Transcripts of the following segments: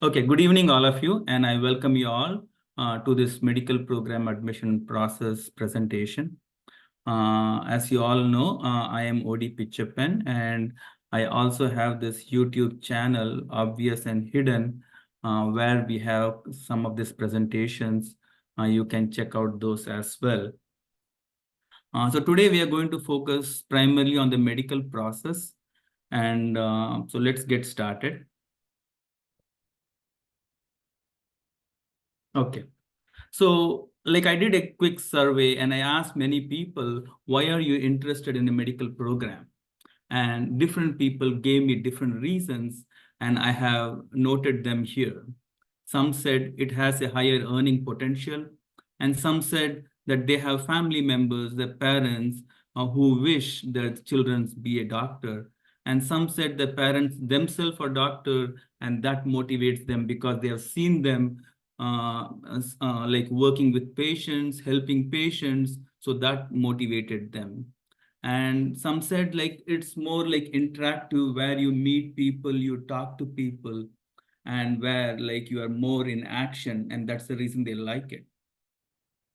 Okay, good evening, all of you, and I welcome you all to this medical program admission process presentation. As you all know, I am OD Pichappan, and I also have this YouTube channel, Obvious and Hidden, where we have some of these presentations. You can check out those as well. So today we are going to focus primarily on the medical process, and so let's get started. Okay. So, like I did a quick survey and I asked many people, why are you interested in a medical program? And different people gave me different reasons, and I have noted them here. Some said it has a higher earning potential, and some said that they have family members, their parents, who wish their children be a doctor. And some said the parents themselves are doctor, and that motivates them because they have seen them like working with patients, helping patients, so that motivated them. And some said like it's more like interactive, where you meet people, you talk to people, and where like you are more in action, and that's the reason they like it.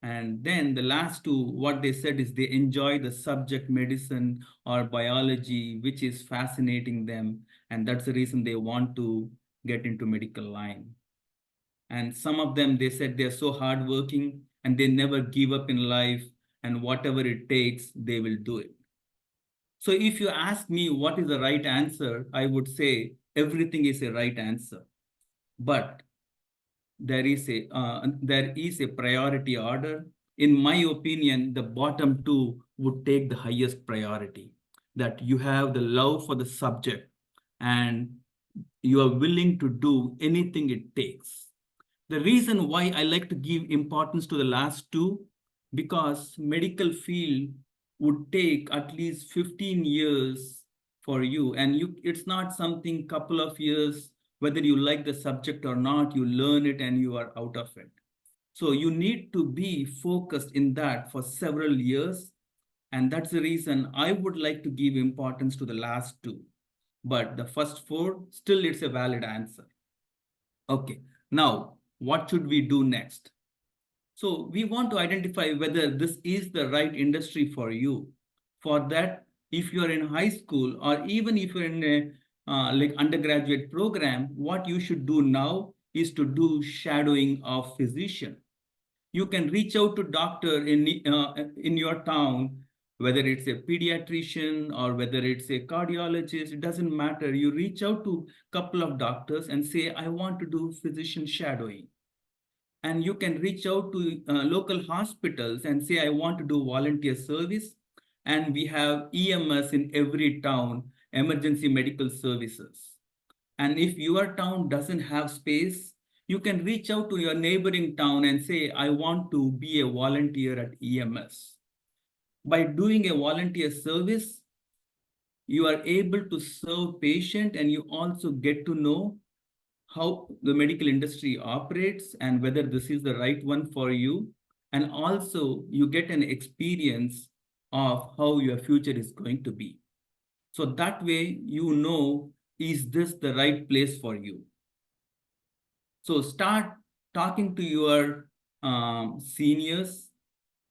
And then the last two, what they said is they enjoy the subject medicine or biology, which is fascinating them, and that's the reason they want to get into medical line. And some of them, they said they're so hardworking and they never give up in life, and whatever it takes, they will do it. So if you ask me what is the right answer, I would say everything is a right answer. But there is a priority order. In my opinion, the bottom two would take the highest priority. That you have the love for the subject and you are willing to do anything it takes. The reason why I like to give importance to the last two, because medical field would take at least 15 years for you, and it's not something couple of years, whether you like the subject or not, you learn it and you are out of it. So you need to be focused in that for several years, and that's the reason I would like to give importance to the last two. But the first four, still it's a valid answer. Okay, now what should we do next? So we want to identify whether this is the right industry for you. For that, if you're in high school or even if you're in a like undergraduate program, what you should do now is to do shadowing of physician. You can reach out to doctor in your town, whether it's a pediatrician or whether it's a cardiologist, it doesn't matter. You reach out to a couple of doctors and say, I want to do physician shadowing. And you can reach out to local hospitals and say, I want to do volunteer service. And we have EMS in every town, emergency medical services. And if your town doesn't have space, you can reach out to your neighboring town and say, I want to be a volunteer at EMS. By doing a volunteer service, you are able to serve patient, and you also get to know how the medical industry operates and whether this is the right one for you. And also you get an experience of how your future is going to be. So that way, you know, is this the right place for you? So start talking to your seniors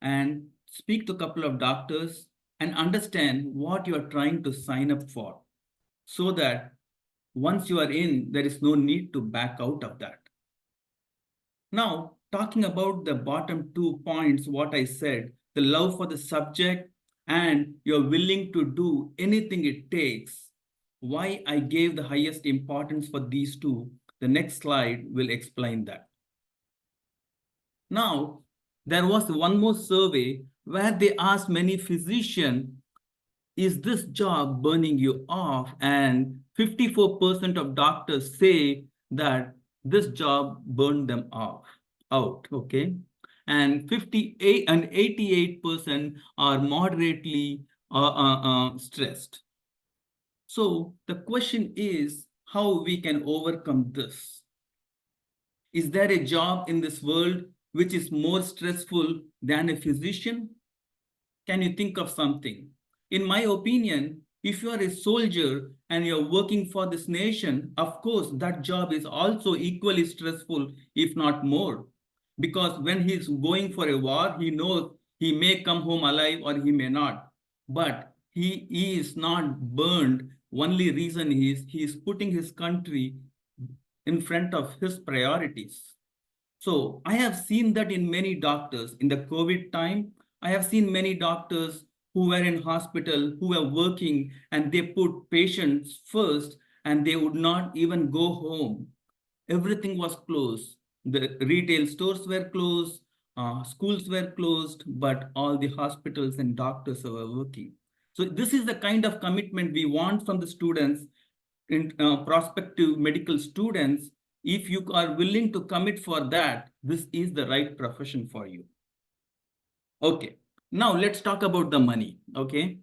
and speak to a couple of doctors and understand what you are trying to sign up for, so that once you are in, there is no need to back out of that. Now, talking about the bottom 2 points, what I said, the love for the subject and you're willing to do anything it takes, why I gave the highest importance for these two, the next slide will explain that. Now, there was one more survey where they asked many physicians, is this job burning you off? And 54% of doctors say that this job burned them out, okay? And 58 and 88% are moderately stressed. So the question is how we can overcome this. Is there a job in this world which is more stressful than a physician? Can you think of something? In my opinion, if you are a soldier, and you're working for this nation, of course, that job is also equally stressful, if not more. Because when he's going for a war, he knows he may come home alive or he may not. But he is not burned. Only reason is he is putting his country in front of his priorities. So I have seen that in many doctors in the COVID time. I have seen many doctors who were in hospital, who were working, and they put patients first, and they would not even go home. Everything was closed. The retail stores were closed, schools were closed, but all the hospitals and doctors were working. So this is the kind of commitment we want from the students, in prospective medical students. If you are willing to commit for that, this is the right profession for you. Okay, now let's talk about the money. Okay,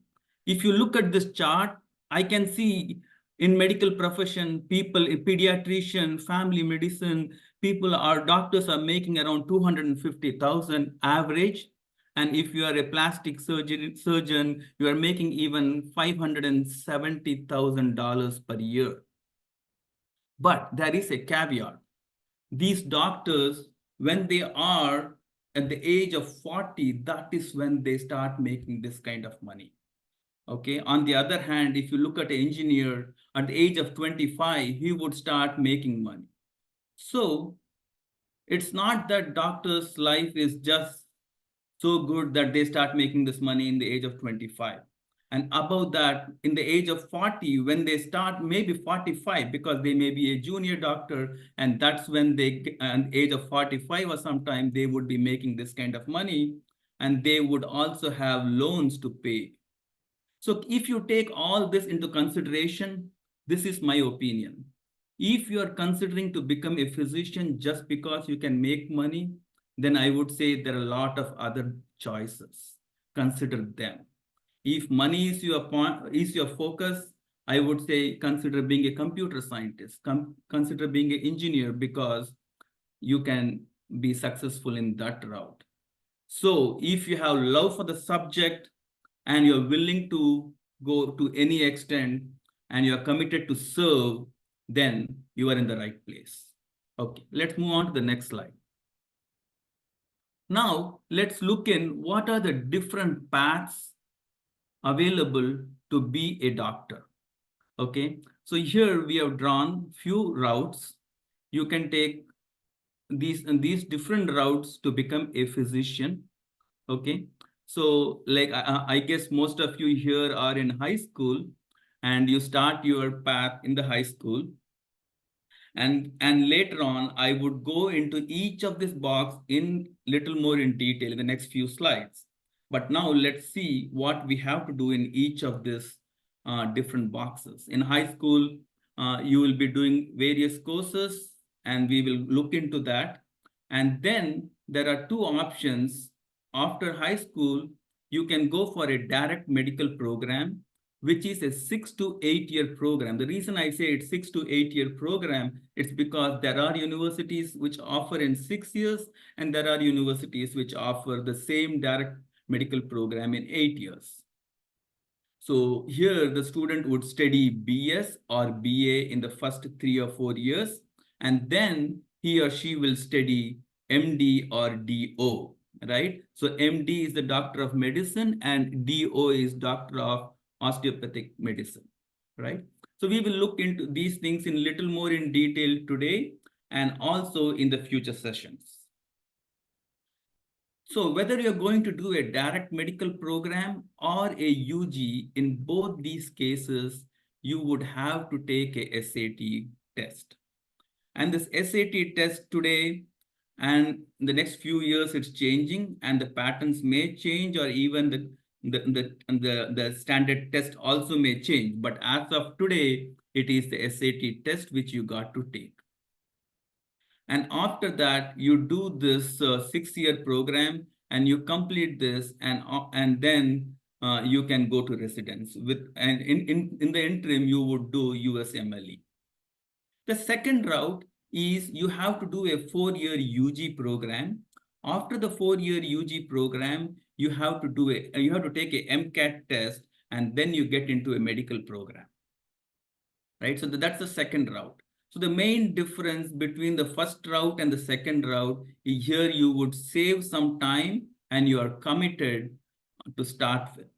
if you look at this chart, I can see in medical profession, people, a pediatrician, family medicine, people are doctors are making around 250,000 average. And if you are a plastic surgeon, you are making even $570,000 per year. But there is a caveat. These doctors, when they are at the age of 40, that is when they start making this kind of money. Okay. On the other hand, if you look at an engineer at the age of 25, he would start making money. So it's not that doctor's life is just so good that they start making this money in the age of 25. And above that, in the age of 40, when they start, maybe 45, because they may be a junior doctor, and that's when they, at the age of 45 or sometime, they would be making this kind of money, and they would also have loans to pay. So if you take all this into consideration, this is my opinion. If you are considering to become a physician just because you can make money, then I would say there are a lot of other choices. Consider them. If money is your point, is your focus, I would say consider being a computer scientist. Consider being an engineer, because you can be successful in that route. So if you have love for the subject and you're willing to go to any extent and you're committed to serve, then you are in the right place. Okay, let's move on to the next slide. Now, let's look in what are the different paths available to be a doctor. Okay, so here we have drawn few routes. You can take these different routes to become a physician. Okay, so like I guess most of you here are in high school, and you start your path in the high school. And later on, I would go into each of this box in little more in detail in the next few slides. But now let's see what we have to do in each of these different boxes. In high school, you will be doing various courses, and we will look into that. And then there are two options. After high school, you can go for a direct medical program, which is a 6 to 8 year program. The reason I say it's 6 to 8 year program, it's because there are universities which offer in 6 years, and there are universities which offer the same direct medical program in 8 years. So here the student would study BS or BA in the first 3 or 4 years, and then he or she will study MD or DO, right? So MD is the doctor of medicine, and DO is doctor of osteopathic medicine, right? So we will look into these things in little more in detail today, and also in the future sessions. So whether you're going to do a direct medical program or a UG, in both these cases, you would have to take a SAT test. And this SAT test today and in the next few years, it's changing, and the patterns may change, or even the standard test also may change. But as of today, it is the SAT test which you got to take. And after that, you do this 6 year program, and you complete this, and then you can go to residence with, and in the interim, you would do USMLE. The second route is you have to do a 4 year UG program. After the 4 year UG program, you have to take a MCAT test, and then you get into a medical program. right? So that's the second route. So the main difference between the first route and the second route, here you would save some time and you are committed to start with.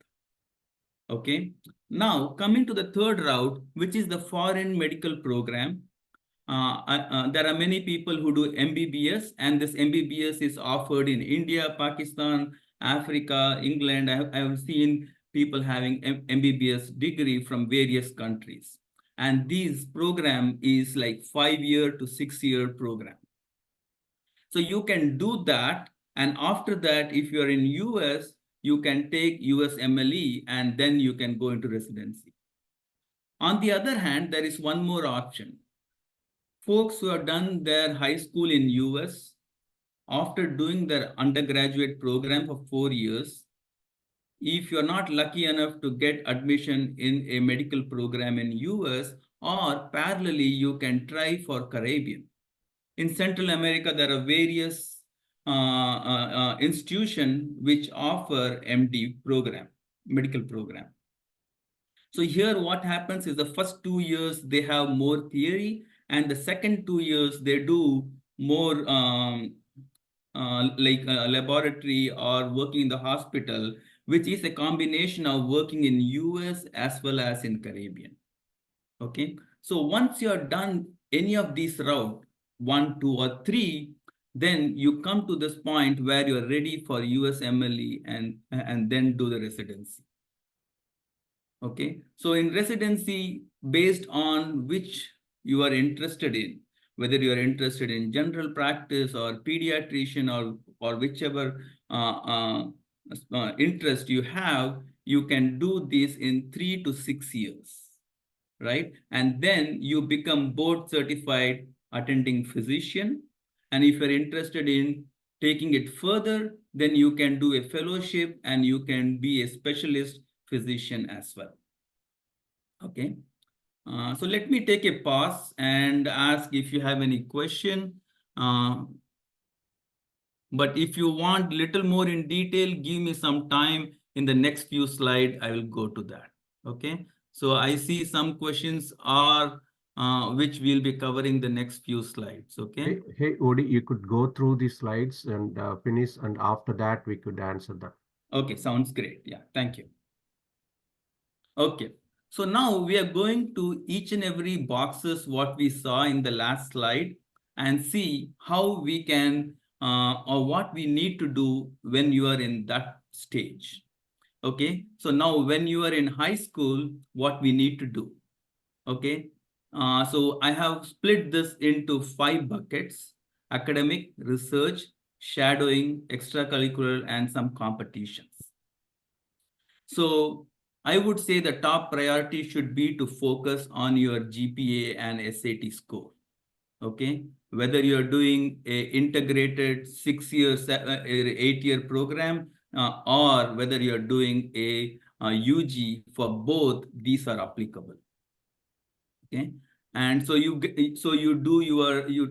Okay. Now coming to the third route, which is the foreign medical program. There are many people who do MBBS, and this MBBS is offered in India, Pakistan, Africa, England. I have seen people having MBBS degree from various countries. And this program is like 5 year to 6 year program. So you can do that. And after that, if you're in US, you can take US MLE and then you can go into residency. On the other hand, there is one more option. Folks who have done their high school in US, after doing their undergraduate program for 4 years, if you're not lucky enough to get admission in a medical program in US, or parallelly, you can try for Caribbean. In Central America, there are various institutions which offer MD program, medical program. So here what happens is the first 2 years, they have more theory, and the second 2 years, they do more like laboratory or working in the hospital, which is a combination of working in US as well as in Caribbean. Okay. So once you're done any of these route, 1, 2, or 3, then you come to this point where you're ready for US MLE and then do the residency. Okay. So in residency, based on which you are interested in, whether you are interested in general practice or pediatrician or whichever interest you have, you can do this in 3 to 6 years, right? And then you become board certified attending physician. And if you're interested in taking it further, then you can do a fellowship and you can be a specialist physician as well. Okay. So let me take a pause and ask if you have any question. But if you want little more in detail, give me some time. In the next few slides, I will go to that. Okay. So I see some questions are which we'll be covering the next few slides. Okay. Hey, Odi, you could go through the slides and finish, and after that we could answer them. Okay. Sounds great. Yeah. Thank you. Okay. So now we are going to each and every boxes what we saw in the last slide and see how we can or what we need to do when you are in that stage. Okay. So now when you are in high school, what we need to do. Okay. So I have split this into 5 buckets: academic, research, shadowing, extracurricular, and some competitions. So I would say the top priority should be to focus on your GPA and SAT score. Okay. Whether you're doing a integrated 6 year, 8 year program, or whether you're doing a UG, for both, these are applicable. Okay. And so you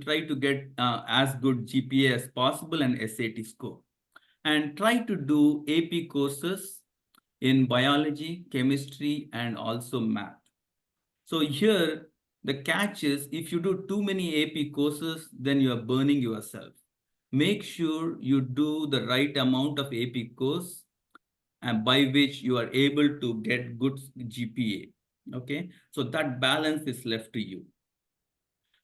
try to get as good GPA as possible and SAT score, and try to do AP courses in biology, chemistry, and also math. So here, the catch is if you do too many AP courses, then you are burning yourself. Make sure you do the right amount of AP course and by which you are able to get good GPA. Okay, so that balance is left to you.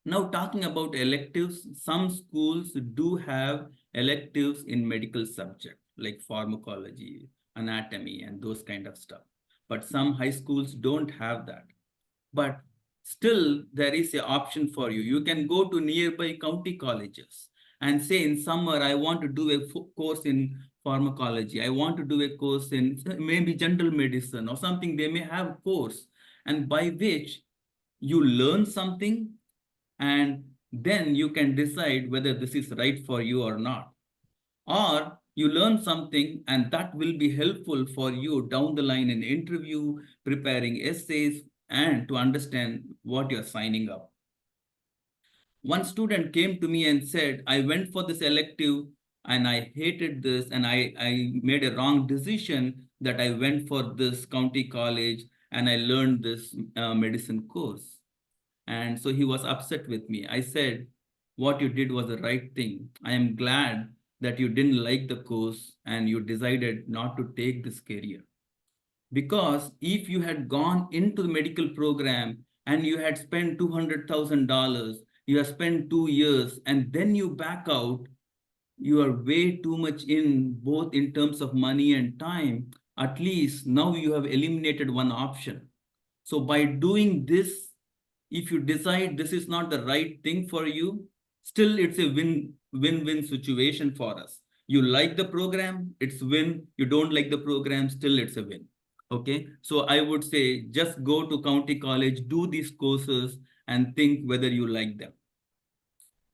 Now talking about electives, some schools do have electives in medical subject like pharmacology, anatomy, and those kind of stuff. But some high schools don't have that. But still, there is an option for you. You can go to nearby county colleges and say in summer, I want to do a course in pharmacology. I want to do a course in maybe general medicine or something. They may have a course, and by which you learn something, and then you can decide whether this is right for you or not. Or you learn something and that will be helpful for you down the line in interview, preparing essays, and to understand what you're signing up. One student came to me and said, I went for this elective and I hated this and I made a wrong decision that I went for this county college and I learned this medicine course. And so he was upset with me. I said, what you did was the right thing. I am glad that you didn't like the course and you decided not to take this career. Because if you had gone into the medical program and you had spent $200,000, you have spent 2 years, and then you back out, you are way too much in both in terms of money and time. At least now you have eliminated one option. So by doing this, if you decide this is not the right thing for you, still it's a win-win situation for us. You like the program, it's win. You don't like the program, still it's a win. Okay, so I would say just go to county college, do these courses, and think whether you like them.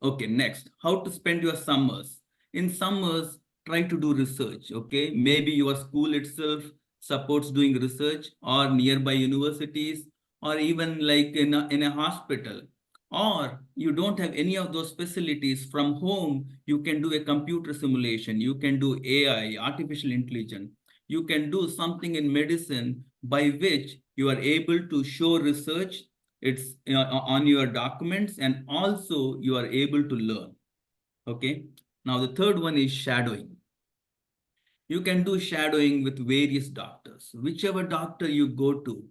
Okay, next, how to spend your summers. In summers, try to do research. Okay, maybe your school itself supports doing research, or nearby universities, or even like in a hospital. Or you don't have any of those facilities from home, you can do a computer simulation, you can do AI, artificial intelligence, you can do something in medicine by which you are able to show research, it's on your documents, and also you are able to learn. Okay, now the third one is shadowing. You can do shadowing with various doctors, whichever doctor you go to.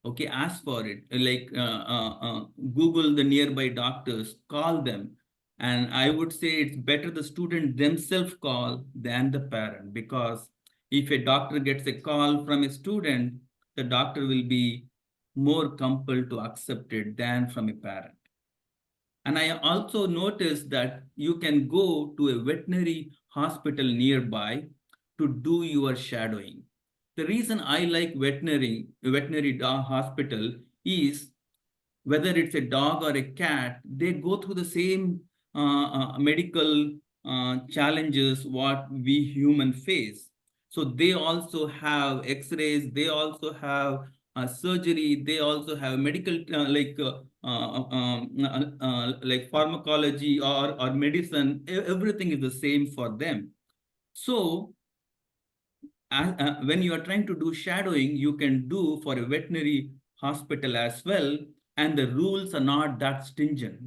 Okay, ask for it, like Google the nearby doctors, call them. And I would say it's better the student themselves call than the parent, because if a doctor gets a call from a student, the doctor will be more compelled to accept it than from a parent. And I also noticed that you can go to a veterinary hospital nearby to do your shadowing. The reason I like veterinary hospital is, whether it's a dog or a cat, they go through the same medical challenges what we human face. So they also have X-rays, they also have surgery, they also have medical like pharmacology or medicine. Everything is the same for them. So when you are trying to do shadowing, you can do for a veterinary hospital as well, and the rules are not that stringent.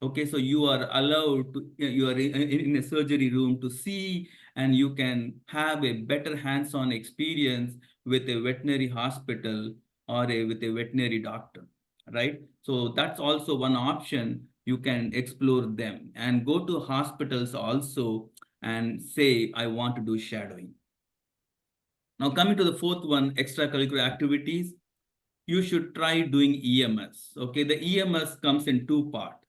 Okay, so you are allowed to, you are in a surgery room to see, and you can have a better hands-on experience with a veterinary hospital or with a veterinary doctor, right? So that's also one option. You can explore them and go to hospitals also and say, I want to do shadowing. Now, coming to the fourth one, extracurricular activities, you should try doing EMS. Okay, the EMS comes in two parts.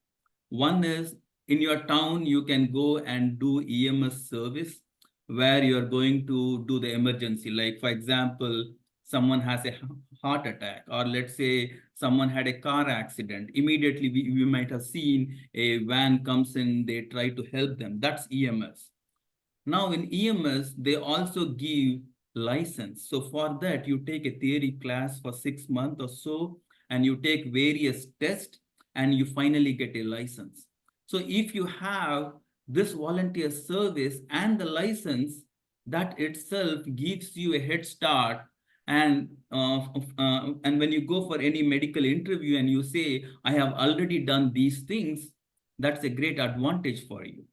One is, in your town, you can go and do EMS service where you are going to do the emergency. Like, for example, someone has a heart attack, or let's say someone had a car accident. Immediately, we might have seen a van comes in, they try to help them. That's EMS. Now in EMS, they also give license. So for that, you take a theory class for 6 months or so, and you take various tests, and you finally get a license. So if you have this volunteer service and the license, that itself gives you a head start. And when you go for any medical interview and you say, I have already done these things, that's a great advantage for you,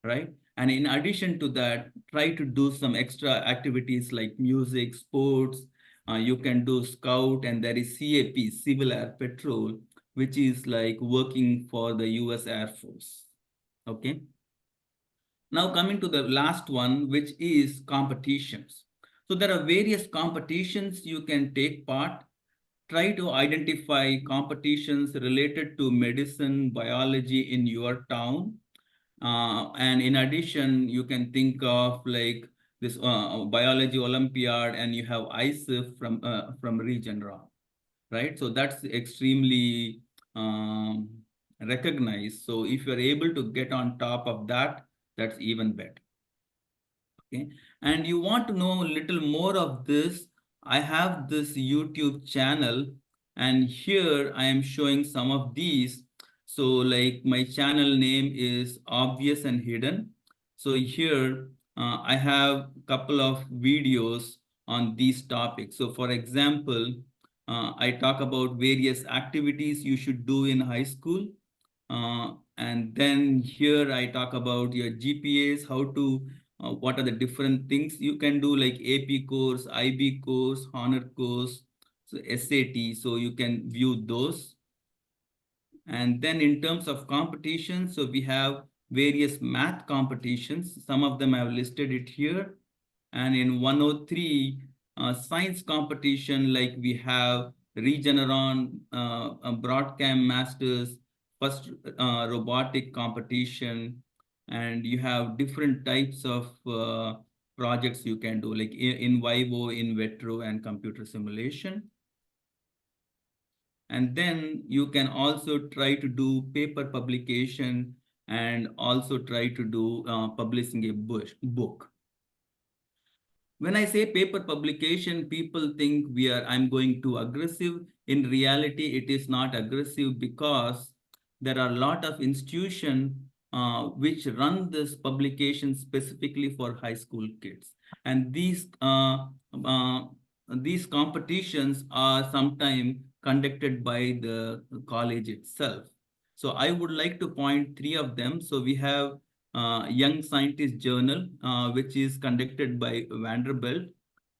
right? And in addition to that, try to do some extra activities like music, sports. You can do scout, and there is CAP, Civil Air Patrol, which is like working for the US Air Force. Okay. Now coming to the last one, which is competitions. So there are various competitions you can take part. Try to identify competitions related to medicine, biology in your town. And in addition, you can think of like this biology Olympiad, and you have ISIF from region RAW, right? So that's extremely recognized. So if you're able to get on top of that, that's even better. Okay, and you want to know a little more of this, I have this YouTube channel, and here I am showing some of these. So like my channel name is Obvious and Hidden. So here I have a couple of videos on these topics. So for example, I talk about various activities you should do in high school. And then here I talk about your GPAs, how to, what are the different things you can do, like AP course, IB course, honor course, so SAT, so you can view those. And then in terms of competition, so we have various math competitions. Some of them I have listed it here. And in 103, science competition, like we have Regeneron, Broadcam Masters, first robotic competition, and you have different types of projects you can do, like in vivo, in vitro, and computer simulation. And then you can also try to do paper publication and also try to do publishing a book. When I say paper publication, people think I'm going too aggressive. In reality, it is not aggressive because there are a lot of institutions which run this publication specifically for high school kids. And these competitions are sometimes conducted by the college itself. So I would like to point three of them. So we have Young Scientist Journal, which is conducted by Vanderbilt,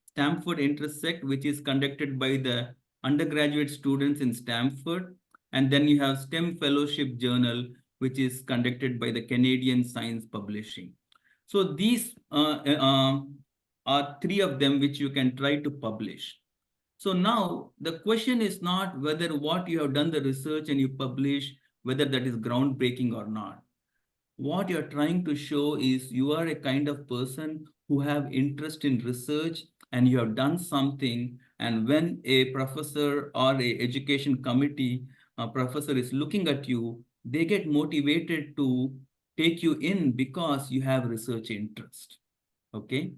Stanford Intersect, which is conducted by the undergraduate students in Stanford, and then you have STEM Fellowship Journal, which is conducted by the Canadian Science Publishing. So these are three of them which you can try to publish. So now the question is not whether what you have done the research and you publish, whether that is groundbreaking or not. What you're trying to show is you are a kind of person who have interest in research and you have done something, and when a professor or a education committee professor is looking at you, they get motivated to take you in because you have research interest. Okay.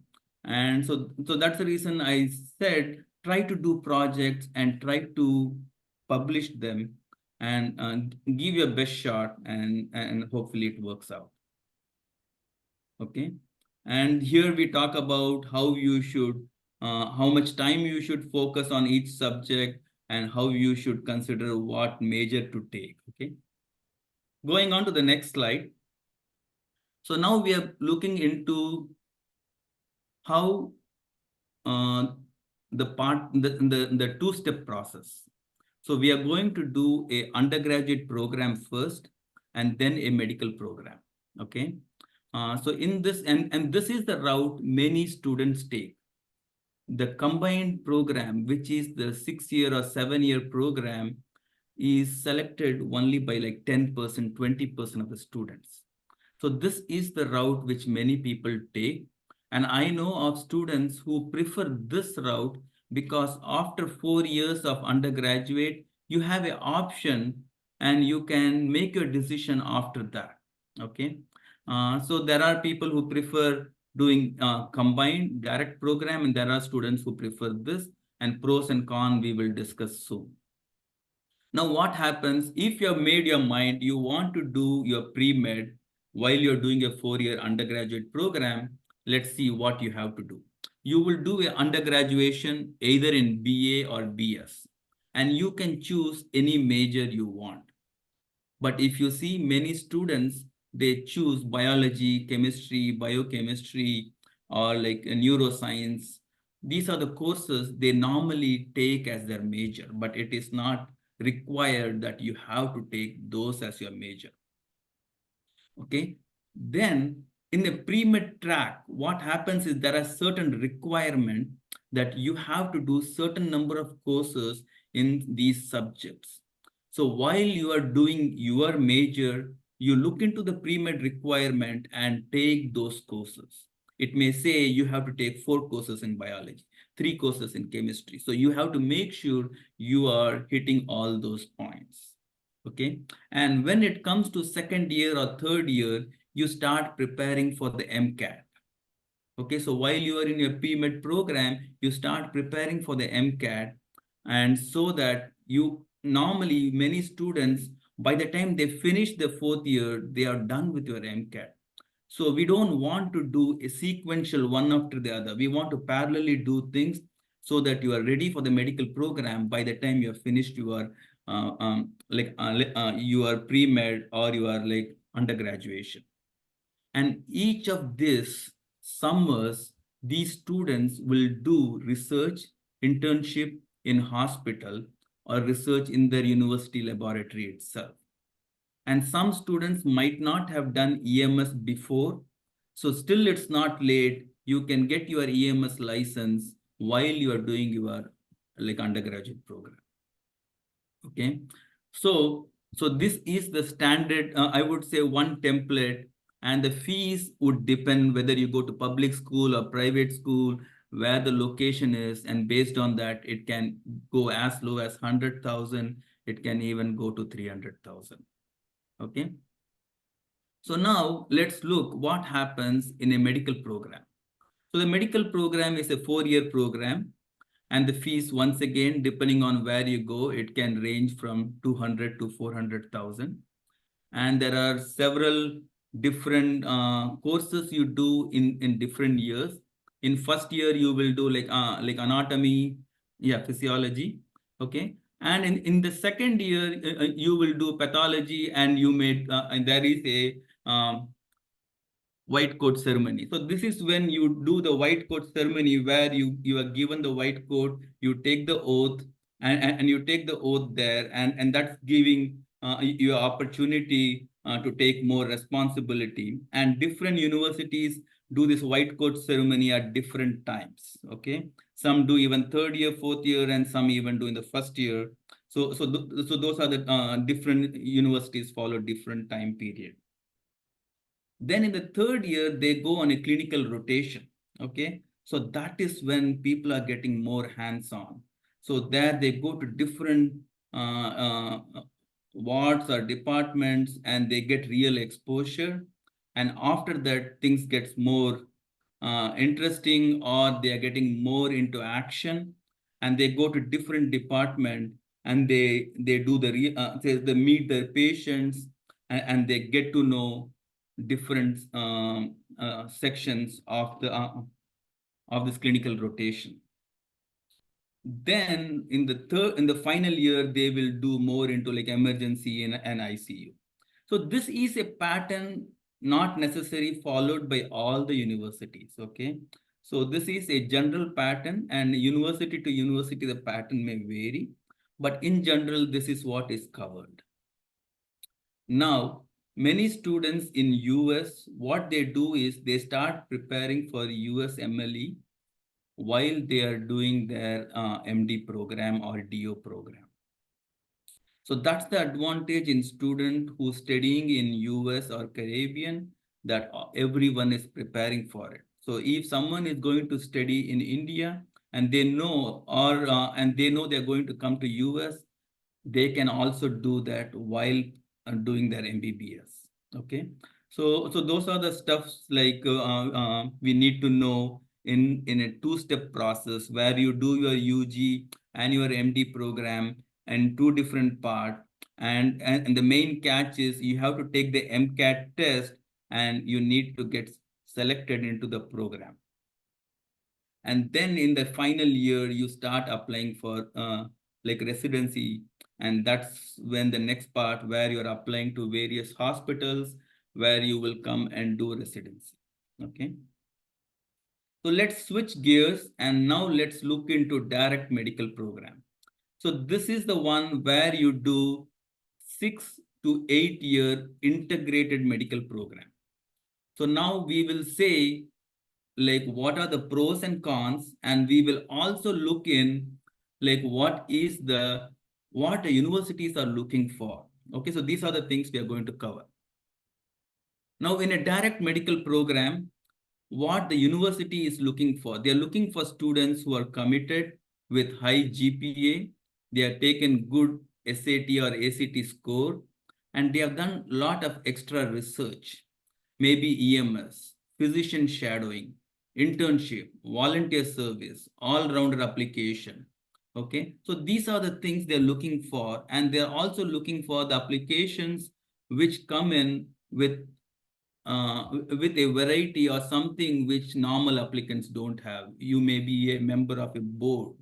And so that's the reason I said try to do projects and try to publish them, and give your best shot, and hopefully it works out. Okay. And here we talk about how you should, how much time you should focus on each subject and how you should consider what major to take. Okay. Going on to the next slide. So now we are looking into how uh, the two-step process. So we are going to do a undergraduate program first and then a medical program. Okay. So in this, and this is the route many students take. The combined program, which is the 6-year or 7-year program, is selected only by like 10%, 20% of the students. So this is the route which many people take. And I know of students who prefer this route because after 4 years of undergraduate, you have an option and you can make your decision after that. Okay. So there are people who prefer doing combined direct program, and there are students who prefer this, and pros and cons we will discuss soon. Now, what happens if you have made your mind, you want to do your pre-med while you're doing a 4-year undergraduate program? Let's see what you have to do. You will do a undergraduation either in BA or BS, and you can choose any major you want. But if you see many students, they choose biology, chemistry, biochemistry, or like neuroscience. These are the courses they normally take as their major, but it is not required that you have to take those as your major. Okay. Then in the pre-med track, what happens is there are certain requirement that you have to do certain number of courses in these subjects. So while you are doing your major, you look into the pre-med requirement and take those courses. It may say you have to take 4 courses in biology, 3 courses in chemistry. So you have to make sure you are hitting all those points. Okay. And when it comes to second year or third year, you start preparing for the MCAT. Okay. So while you are in your PMED program, you start preparing for the MCAT. And so that you normally, many students, by the time they finish the 4th year, they are done with your MCAT. So we don't want to do a sequential one after the other. We want to parallelly do things so that you are ready for the medical program by the time you have finished your your pre-med or your like undergraduation. And each of these summers, these students will do research, internship in hospital, or research in their university laboratory itself. And some students might not have done EMS before. So still it's not late. You can get your EMS license while you are doing your like undergraduate program. Okay. So this is the standard, I would say one template, and the fees would depend whether you go to public school or private school, where the location is, and based on that, it can go as low as 100,000. It can even go to 300,000. Okay. So now let's look what happens in a medical program. So the medical program is a 4-year program, and the fees, once again, depending on where you go, it can range from 200 to 400,000. And there are several different courses you do in different years. In first year, you will do like anatomy, yeah, physiology, okay. And in the second year, you will do pathology, and you may and there is a white coat ceremony. So this is when you do the white coat ceremony, where you are given the white coat, you take the oath, and you take the oath there, and that's giving you opportunity to take more responsibility. And different universities do this white coat ceremony at different times. Okay, some do even third year, fourth year, and some even do in the first year. So those are the different universities follow different time period. Then in the third year, they go on a clinical rotation. Okay. So that is when people are getting more hands-on. So there they go to different wards or departments, and they get real exposure. And after that, things gets more interesting, or they are getting more into action, and they go to different department, and they do they meet their patients, and they get to know different sections of this clinical rotation. Then in the final year, they will do more into like emergency and ICU. So this is a pattern not necessarily followed by all the universities. Okay. So this is a general pattern, and university to university, the pattern may vary, but in general, this is what is covered. Now, many students in US, what they do is they start preparing for US MLE while they are doing their MD program or DO program. So that's the advantage in student who's studying in US or Caribbean, that everyone is preparing for it. So if someone is going to study in India, and they know and they know they're going to come to US, they can also do that while doing their MBBS. Okay. So those are the stuffs like we need to know in a two-step process, where you do your UG and your MD program and two different parts. And the main catch is you have to take the MCAT test, and you need to get selected into the program. And then in the final year, you start applying for like residency. And that's when the next part, where you're applying to various hospitals, where you will come and do residency. Okay. So let's switch gears, and now let's look into direct medical program. So this is the one where you do 6 to 8 year integrated medical program. So now we will say like what are the pros and cons, and we will also look in like what the universities are looking for. Okay, so these are the things we are going to cover. Now, in a direct medical program, what the university is looking for, they are looking for students who are committed with high GPA, they have taken good SAT or ACT score, and they have done a lot of extra research, maybe EMS, physician shadowing, internship, volunteer service, all-rounder application. Okay, so these are the things they're looking for, and they're also looking for the applications which come in with a variety or something which normal applicants don't have. You may be a member of a board,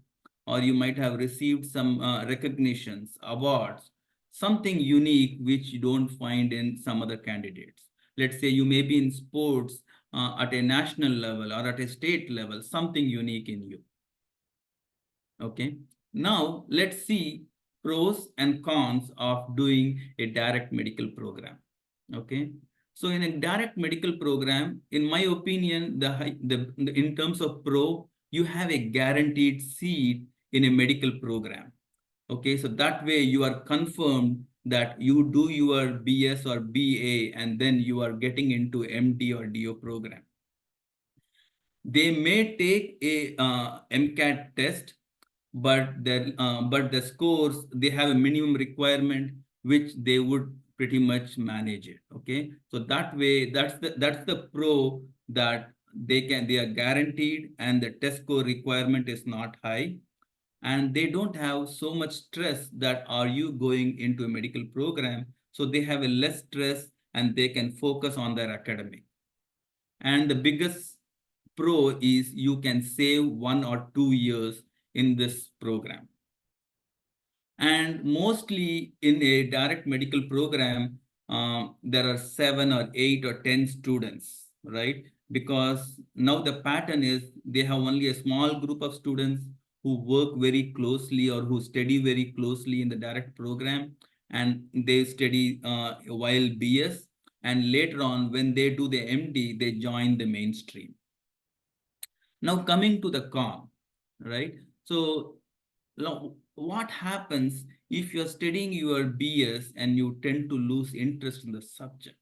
or you might have received some recognitions, awards, something unique which you don't find in some other candidates. Let's say you may be in sports at a national level or at a state level, something unique in you. Okay. Now let's see pros and cons of doing a direct medical program. Okay. So in a direct medical program, in my opinion, in terms of pro, you have a guaranteed seat in a medical program. Okay. So that way you are confirmed that you do your BS or BA and then you are getting into MD or DO program. They may take a MCAT test, but the scores, they have a minimum requirement which they would pretty much manage it. Okay, so that way that's the pro, that they are guaranteed and the test score requirement is not high, and they don't have so much stress that are you going into a medical program, so they have a less stress and they can focus on their academic. And the biggest pro is you can save 1 or 2 years in this program. And mostly in a direct medical program, there are 7 or 8 or 10 students, right? Because now the pattern is they have only a small group of students who work very closely or who study very closely in the direct program, and they study while BS. And later on, when they do the MD, they join the mainstream. Now coming to the con, right? So now, what happens if you're studying your BS and you tend to lose interest in the subject,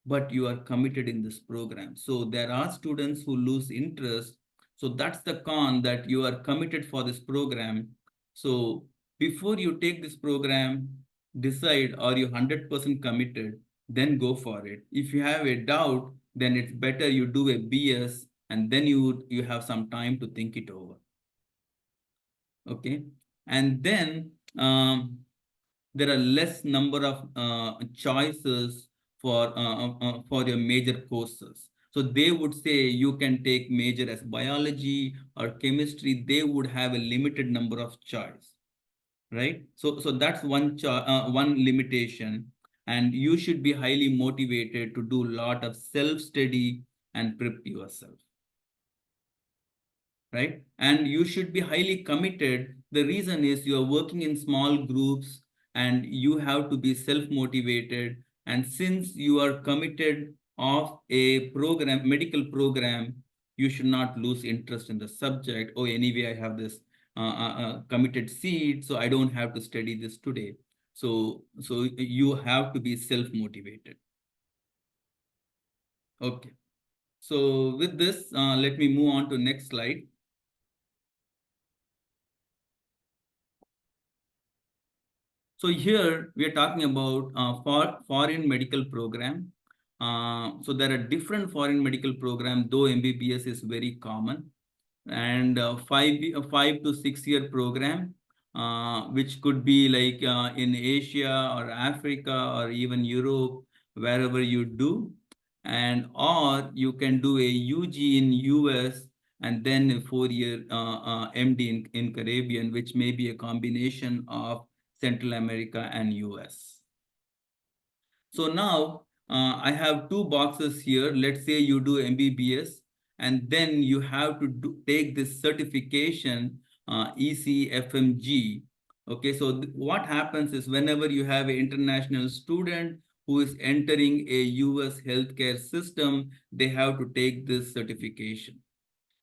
but you are committed in this program? So there are students who lose interest. So that's the con, that you are committed for this program. So before you take this program, decide, are you 100% committed? Then go for it. If you have a doubt, then it's better you do a BS and then you have some time to think it over. Okay. And then there are less number of choices for your major courses. So they would say you can take major as biology or chemistry. They would have a limited number of choice, right? So that's one limitation, and you should be highly motivated to do a lot of self study and prep yourself, right? And you should be highly committed. The reason is you are working in small groups and you have to be self-motivated. And since you are committed of a program, medical program, you should not lose interest in the subject. Oh, anyway, I have this committed seat, so I don't have to study this today. So you have to be self-motivated. Okay. So with this, let me move on to next slide. So here we are talking about foreign medical program. So there are different foreign medical program, though MBBS is very common, and 5 to 6 year program, which could be like in Asia or Africa or even Europe, wherever you do, and or you can do a UG in US and then a 4 year MD in Caribbean, which may be a combination of Central America and US. So now I have two boxes here. Let's say you do MBBS and then you have to take this certification, ECFMG. Okay, so what happens is whenever you have an international student who is entering a US healthcare system, they have to take this certification.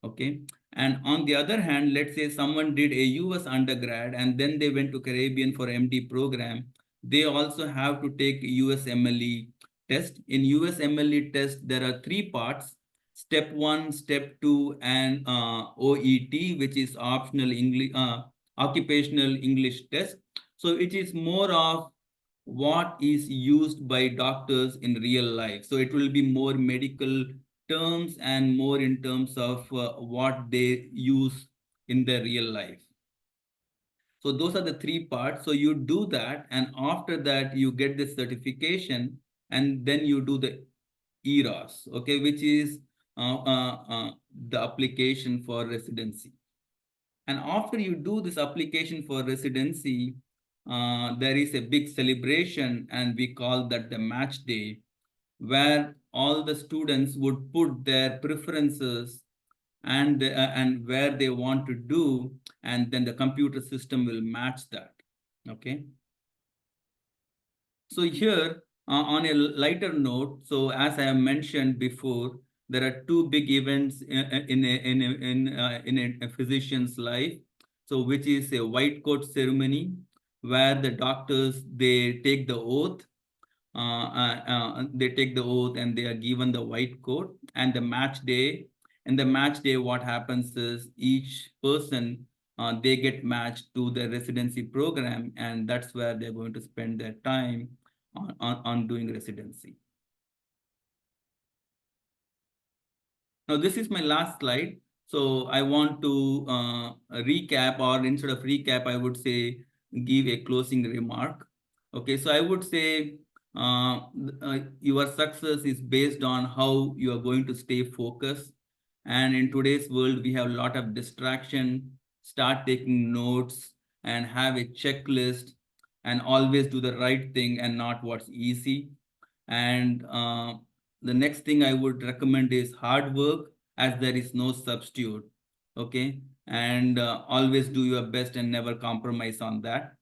Okay. And on the other hand, let's say someone did a US undergrad and then they went to Caribbean for MD program. They also have to take USMLE test. In USMLE test, there are three parts: step 1, step 2, and OET, which is optional English, occupational English test. So it is more of what is used by doctors in real life. So it will be more medical terms and more in terms of what they use in their real life. So those are the three parts. So you do that, and after that you get the certification, and then you do the EROS, okay, which is the application for residency. And after you do this application for residency, there is a big celebration, and we call that the match day, where all the students would put their preferences and where they want to do, and then the computer system will match that. Okay. So here, on a lighter note, so as I have mentioned before, there are two big events in a physician's life. So which is a white coat ceremony, where the doctors, they take the oath and they are given the white coat, and the match day. In the match day, what happens is each person, they get matched to the residency program, and that's where they're going to spend their time on doing residency. Now, this is my last slide. So I want to recap, or instead of recap, I would say give a closing remark. Okay, so I would say your success is based on how you are going to stay focused. And in today's world, we have a lot of distraction. Start taking notes and have a checklist, and always do the right thing and not what's easy. And the next thing I would recommend is hard work, as there is no substitute. Okay. And always do your best and never compromise on that.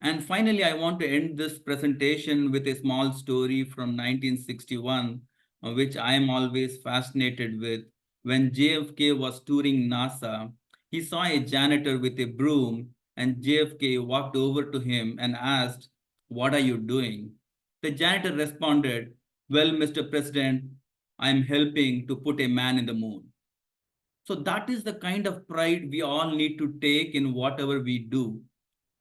And finally, I want to end this presentation with a small story from 1961, which I am always fascinated with. When JFK was touring NASA, he saw a janitor with a broom, and JFK walked over to him and asked, "What are you doing?" The janitor responded, "Well, Mr. President, I'm helping to put a man in the moon." So that is the kind of pride we all need to take in whatever we do,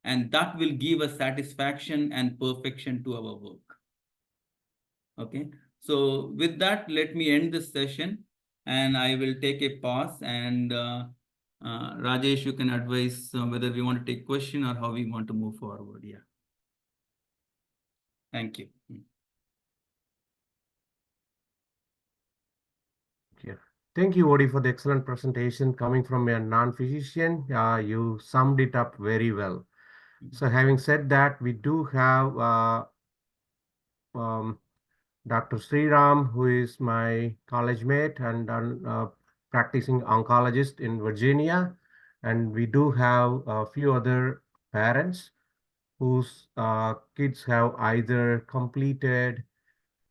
and that will give us satisfaction and perfection to our work. Okay, so with that, let me end this session, and I will take a pause, and Rajesh, you can advise whether we want to take question or how we want to move forward. Yeah, thank you. Yeah. Thank you, Odi, for the excellent presentation coming from a non-physician. You summed it up very well. So having said that, we do have um, Dr. Sriram, who is my college mate and practicing oncologist in Virginia. And we do have a few other parents whose kids have either completed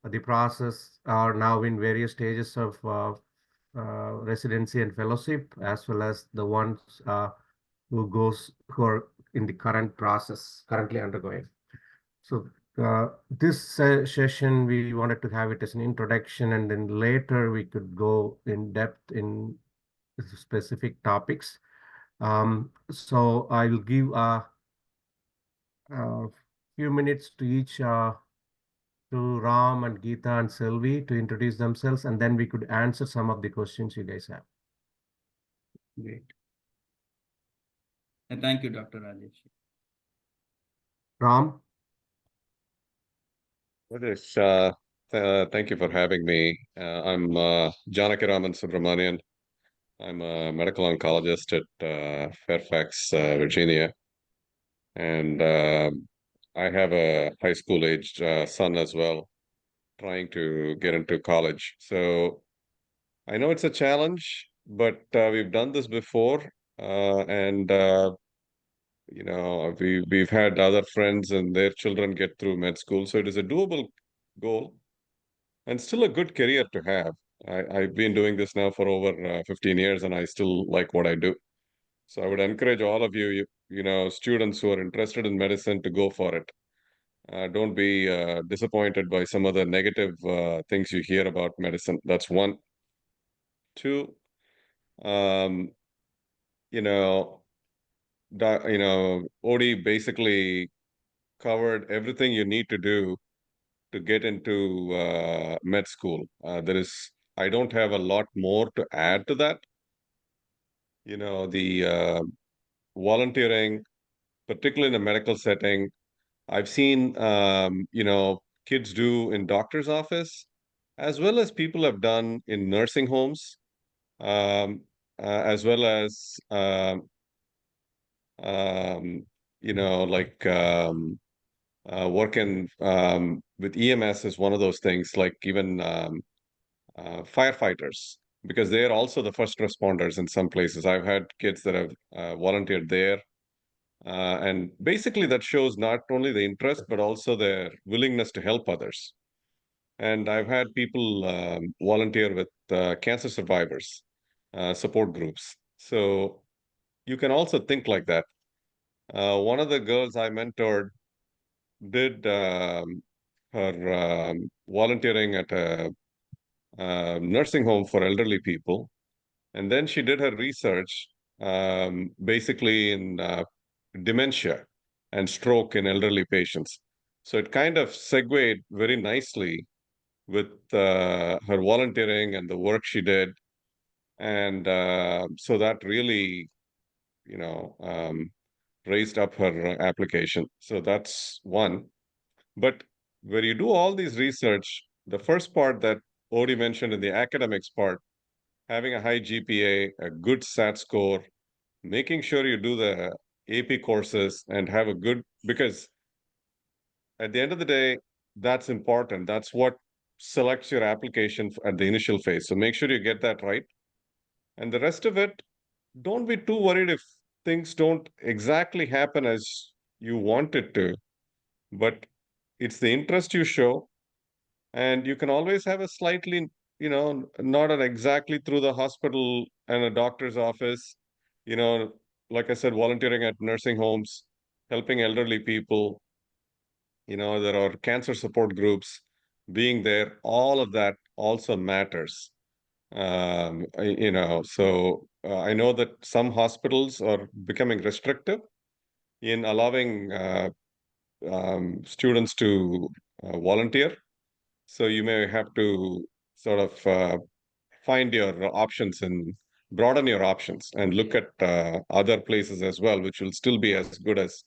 the process or now in various stages of residency and fellowship, as well as the ones who are in the current process, currently undergoing. So this session, we wanted to have it as an introduction, and then later we could go in depth in specific topics. So I will give a few minutes to each to Ram and Geeta and Sylvie to introduce themselves, and then we could answer some of the questions you guys have. Great. And thank you, Dr. Rajesh. Ram? Rajesh, thank you for having me. I'm Janakiraman Subramanian. I'm a medical oncologist at Fairfax, Virginia, and I have a high school aged son as well, trying to get into college. So I know it's a challenge, but we've done this before, and we've had other friends and their children get through med school, so it is a doable goal and still a good career to have. I've been doing this now for over 15 years, and I still like what I do. So I would encourage all of you, students who are interested in medicine to go for it. Don't be disappointed by some of the negative things you hear about medicine. That's one. Two, um, you know, Odie basically covered everything you need to do to get into med school. I don't have a lot more to add to that. The volunteering, particularly in a medical setting, I've seen, kids do in doctor's office, as well as people have done in nursing homes. Um, as well as you know, like working with EMS is one of those things, like even firefighters, because they are also the first responders in some places. I've had kids that have volunteered there. And basically, that shows not only the interest, but also their willingness to help others. And I've had people volunteer with cancer survivors, support groups. So you can also think like that. One of the girls I mentored did her volunteering at a nursing home for elderly people. And then she did her research basically in dementia and stroke in elderly patients. So it kind of segued very nicely with her volunteering and the work she did. And so that really, you know, raised up her application. So that's one. But when you do all these research, the first part that Odie mentioned in the academics part, having a high GPA, a good SAT score, making sure you do the AP courses and have a good, because at the end of the day, that's important. That's what selects your application at the initial phase. So make sure you get that right. And the rest of it, don't be too worried if things don't exactly happen as you want it to, but it's the interest you show. And you can always have a slightly, you know, not an exactly through the hospital and a doctor's office, you know, like I said, volunteering at nursing homes, helping elderly people, you know, there are cancer support groups, being there, all of that also matters. You know, so I know that some hospitals are becoming restrictive in allowing students to volunteer. So you may have to sort of find your options and broaden your options and look at other places as well, which will still be as good as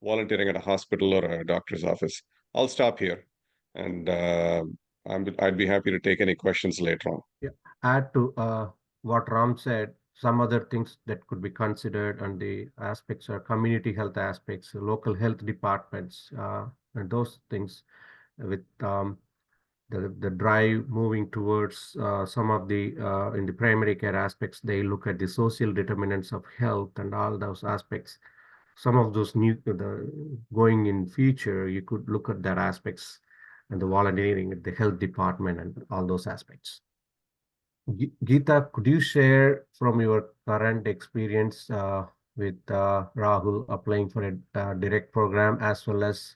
volunteering at a hospital or a doctor's office. I'll stop here, and I'd be happy to take any questions later on. Yeah. Add to what Ram said, some other things that could be considered, and the aspects are community health aspects, local health departments, and those things with the drive moving towards some of the in the primary care aspects. They look at the social determinants of health and all those aspects. Some of those new going in future, you could look at that aspects and the volunteering at the health department and all those aspects. Geeta, could you share from your current experience with Rahul applying for a direct program as well as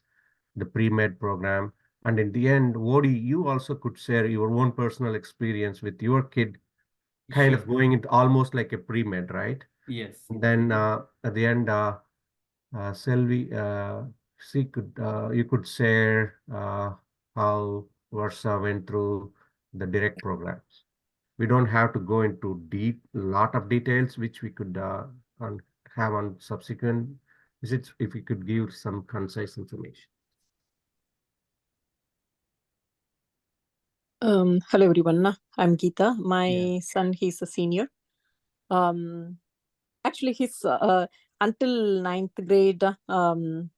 the pre-med program? And in the end, Wodi, you also could share your own personal experience with your kid kind of Sure. going into almost like a pre-med, right? Yes. And then at the end, Selvi, you could share how Versa went through the direct programs. We don't have to go into lot of details, which we could have on subsequent visits if we could give some concise information. Hello everyone. I'm Geeta. My Yeah. son, he's a senior. Actually, he's until 9th grade.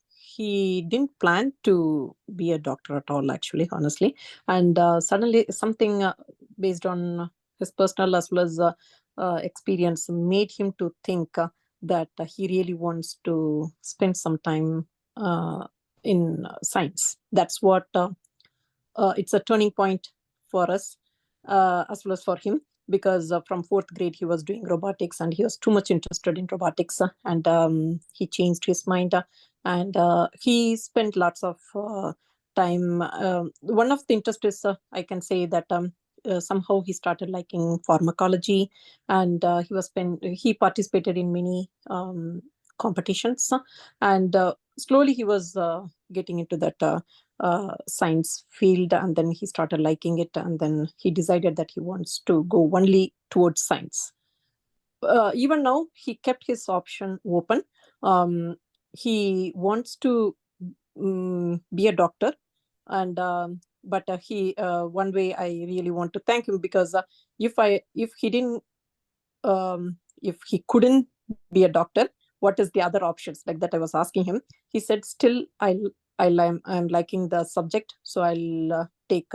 He didn't plan to be a doctor at all, actually, honestly. And suddenly, something based on his personal as well as experience made him to think that he really wants to spend some time in science. That's what it's a turning point for us as well as for him, because from 4th grade he was doing robotics and he was too much interested in robotics, and he changed his mind, and he spent lots of time. One of the interest is, I can say that somehow he started liking pharmacology, and he participated in many competitions, and slowly he was getting into that science field, and then he started liking it, and then he decided that he wants to go only towards science. Even now he kept his option open. He wants to be a doctor, and but he one way I really want to thank him, because if he didn't if he couldn't be a doctor, what is the other options? Like that I was asking him. He said, still, I'm liking the subject, so I'll take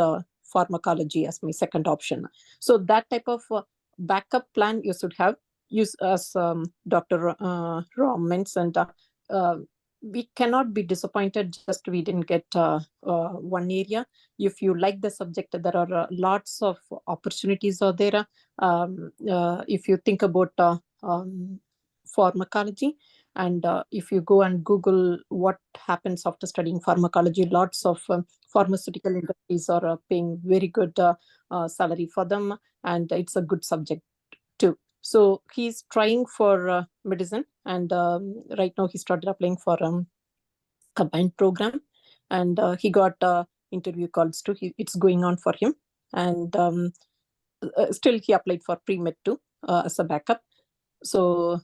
pharmacology as my second option. So that type of backup plan you should have. Use, as Dr. Ram mentioned, we cannot be disappointed just we didn't get one area. If you like the subject, there are lots of opportunities out there. If you think about pharmacology, and if you go and Google what happens after studying pharmacology, lots of pharmaceutical industries are paying very good salary for them, and it's a good subject too. So he's trying for medicine, and right now he started applying for combined program, and he got interview calls too. It's going on for him, and still he applied for pre-med too as a backup. So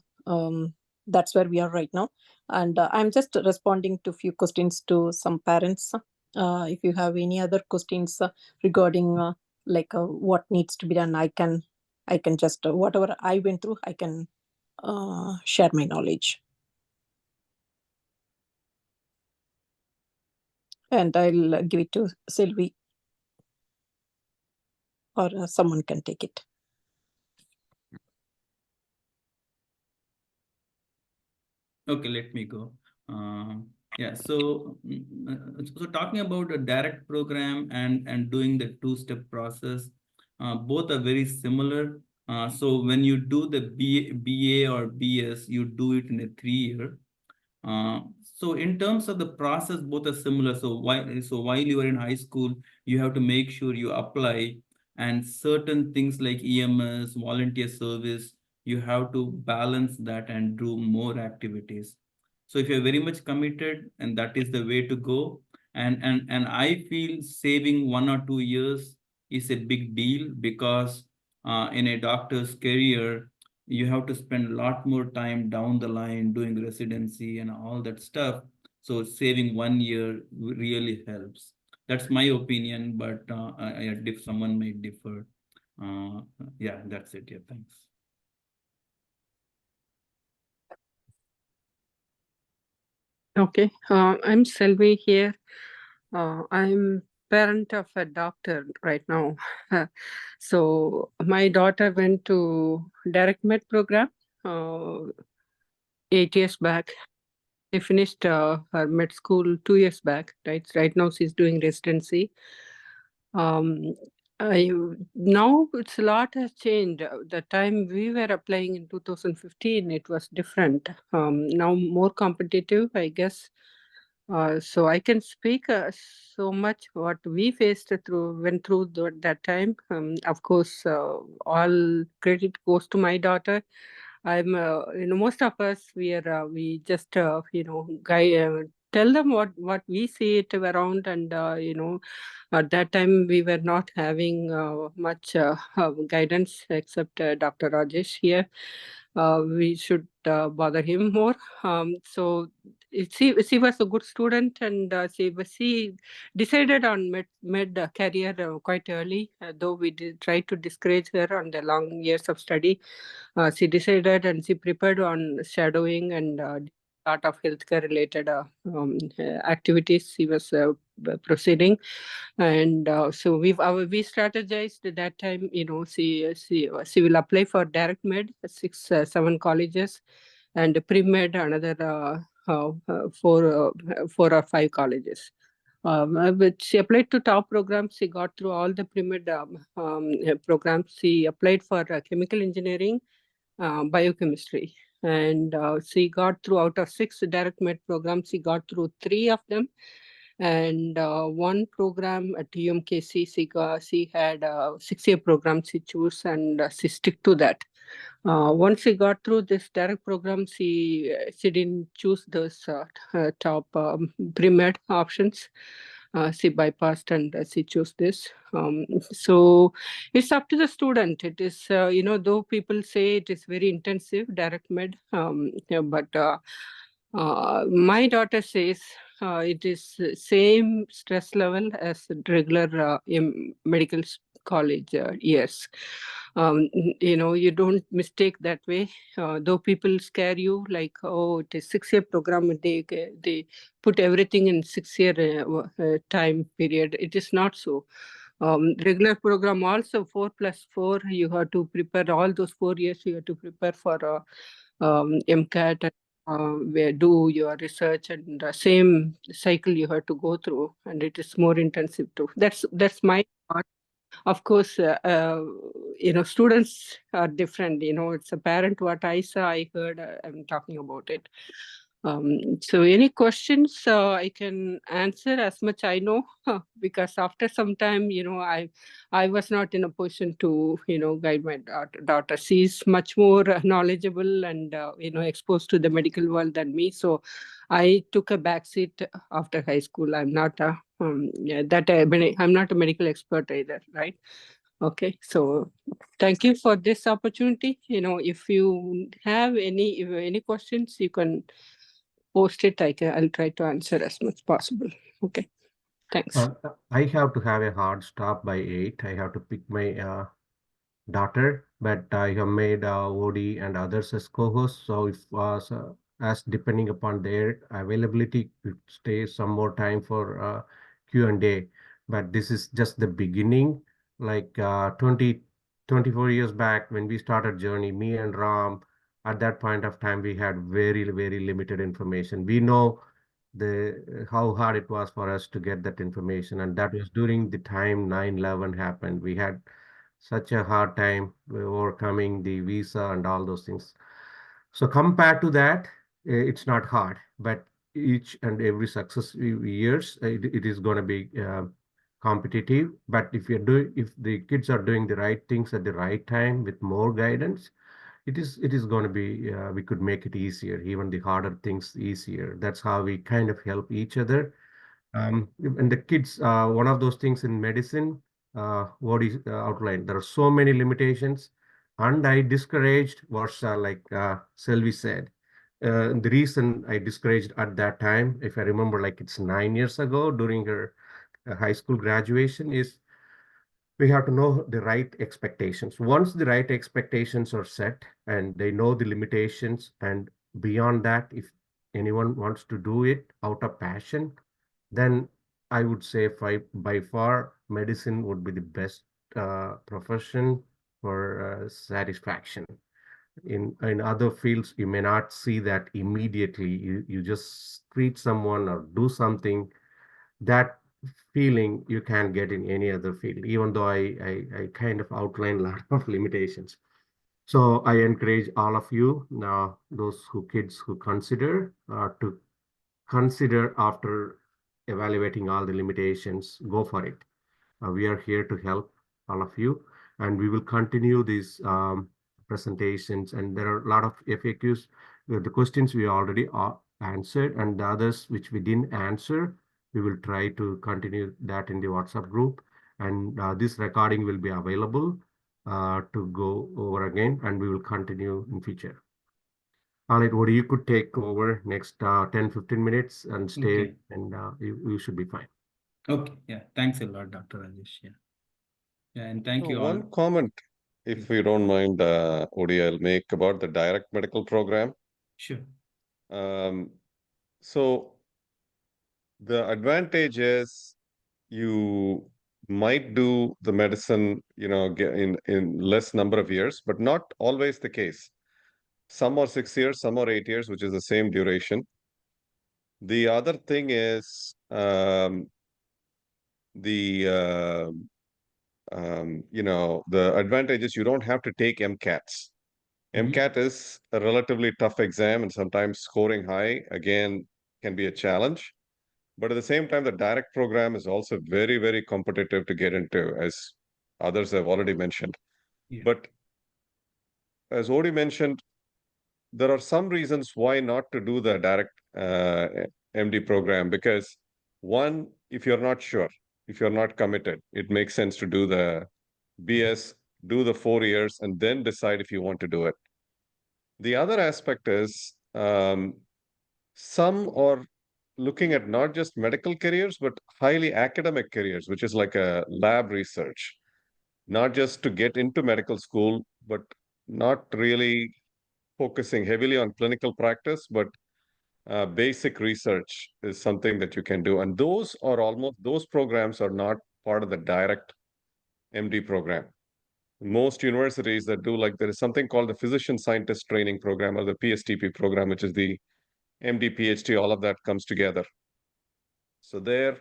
that's where we are right now, and I'm just responding to few questions to some parents. If you have any other questions regarding like what needs to be done, I can just whatever I went through, I can share my knowledge. And I'll give it to Sylvie, or someone can take it. Okay, let me go. Yeah, so talking about a direct program and doing the two-step process, both are very similar. So when you do the BA or BS, you do it in a 3-year. So in terms of the process, both are similar. So while you are in high school, you have to make sure you apply, and certain things like EMS, volunteer service, you have to balance that and do more activities. So if you're very much committed, and that is the way to go. And I feel saving 1 or 2 years is a big deal, because in a doctor's career, you have to spend a lot more time down the line doing residency and all that stuff. So saving 1 year really helps. That's my opinion, but if someone may differ, yeah, that's it. Yeah, thanks. Okay, I'm Selvi here. I'm parent of a doctor right now. So my daughter went to direct med program 8 years back. She finished her med school 2 years back. Right now she's doing residency. Now it's a lot has changed. The time we were applying in 2015, it was different. Now more competitive, I guess. So I can speak so much what we went through that time. Of course, all credit goes to my daughter. I'm, most of us, we just, tell them what we see it around, and at that time we were not having much guidance except Dr. Rajesh here. We should bother him more. So she was a good student, and she decided on med career quite early. Though we did try to discourage her on the long years of study, she decided and she prepared on shadowing and lot of healthcare related activities she was proceeding. And so we strategized at that time. She will apply for direct med, 7 colleges, and pre-med another 4 or 5 colleges. But she applied to top programs. She got through all the pre-med programs. She applied for chemical engineering, biochemistry, and she got through, out of 6 direct med programs, she got through 3 of them. And one program at UMKC, she had a 6-year program she chose, and she stick to that. Once she got through this direct program, she didn't choose those top pre-med options. She bypassed and she chose this. So it's up to the student. It is, though people say it is very intensive, direct med, but my daughter says it is same stress level as regular medical college years. You don't mistake that way. Though people scare you like, oh, it is 6-year program, they put everything in 6-year time period. It is not so. Regular program also 4+4. You have to prepare all those 4 years. You have to prepare for MCAT and where do your research, and the same cycle you have to go through, and it is more intensive too. That's my thought. Of course, students are different. It's apparent what I saw, I heard, I'm talking about it. So any questions I can answer as much I know, because after some time, I was not in a position to, guide my daughter. She's much more knowledgeable and, exposed to the medical world than me. So I took a backseat after high school. I'm not I'm not a medical expert either, right? Okay, so thank you for this opportunity. If you have any questions, you can post it. I'll try to answer as much possible. Okay, thanks. I have to have a hard stop by 8. I have to pick my daughter, but I have made OD and others as co-hosts. So if as depending upon their availability, could stay some more time for Q&A. But this is just the beginning. Like 24 years back when we started journey, me and Ram, at that point of time, we had very, very limited information. We know how hard it was for us to get that information, and that was during the time 9/11 happened. We had such a hard time overcoming the visa and all those things. So compared to that, it's not hard, but each and every successive years, it is going to be competitive. But if the kids are doing the right things at the right time with more guidance, it is going to be we could make it easier, even the harder things easier. That's how we kind of help each other. And the kids, one of those things in medicine, what is outlined, there are so many limitations, and I discouraged what Selvi said. The reason I discouraged at that time, if I remember, like it's 9 years ago during her high school graduation, is we have to know the right expectations. Once the right expectations are set and they know the limitations, and beyond that, if anyone wants to do it out of passion, then I would say by far medicine would be the best profession for satisfaction. In other fields, you may not see that immediately. You just treat someone or do something, that feeling you can't get in any other field, even though I kind of outlined a lot of limitations. So I encourage all of you now, those kids who to consider after evaluating all the limitations, go for it. We are here to help all of you, and we will continue these presentations. And there are a lot of FAQs. The questions we already answered, and the others which we didn't answer, we will try to continue that in the WhatsApp group. And this recording will be available to go over again, and we will continue in future. All right, Woody, you could take over next 10-15 minutes and stay, Okay. and you should be fine. Okay, yeah. Thanks a lot, Dr. Rajesh. Yeah. Yeah, and thank you all. One comment, if you don't mind, Odi, I'll make about the direct medical program. Sure. So the advantage is you might do the medicine, in less number of years, but not always the case. Some are 6 years, some are 8 years, which is the same duration. The other thing is the advantage is you don't have to take MCATs. MCAT is a relatively tough exam, and sometimes scoring high, again, can be a challenge. But at the same time, the direct program is also very, very competitive to get into, as others have already mentioned. Yeah. But as already mentioned, there are some reasons why not to do the direct MD program, because one, if you're not sure, if you're not committed, it makes sense to do the BS, do the 4 years, and then decide if you want to do it. The other aspect is some are looking at not just medical careers, but highly academic careers, which is like a lab research. not just to get into medical school, but not really focusing heavily on clinical practice, but basic research is something that you can do. And those programs are not part of the direct MD program. Most universities that do, like, there is something called the physician scientist training program or the PSTP program, which is the MD, PhD, all of that comes together. So there,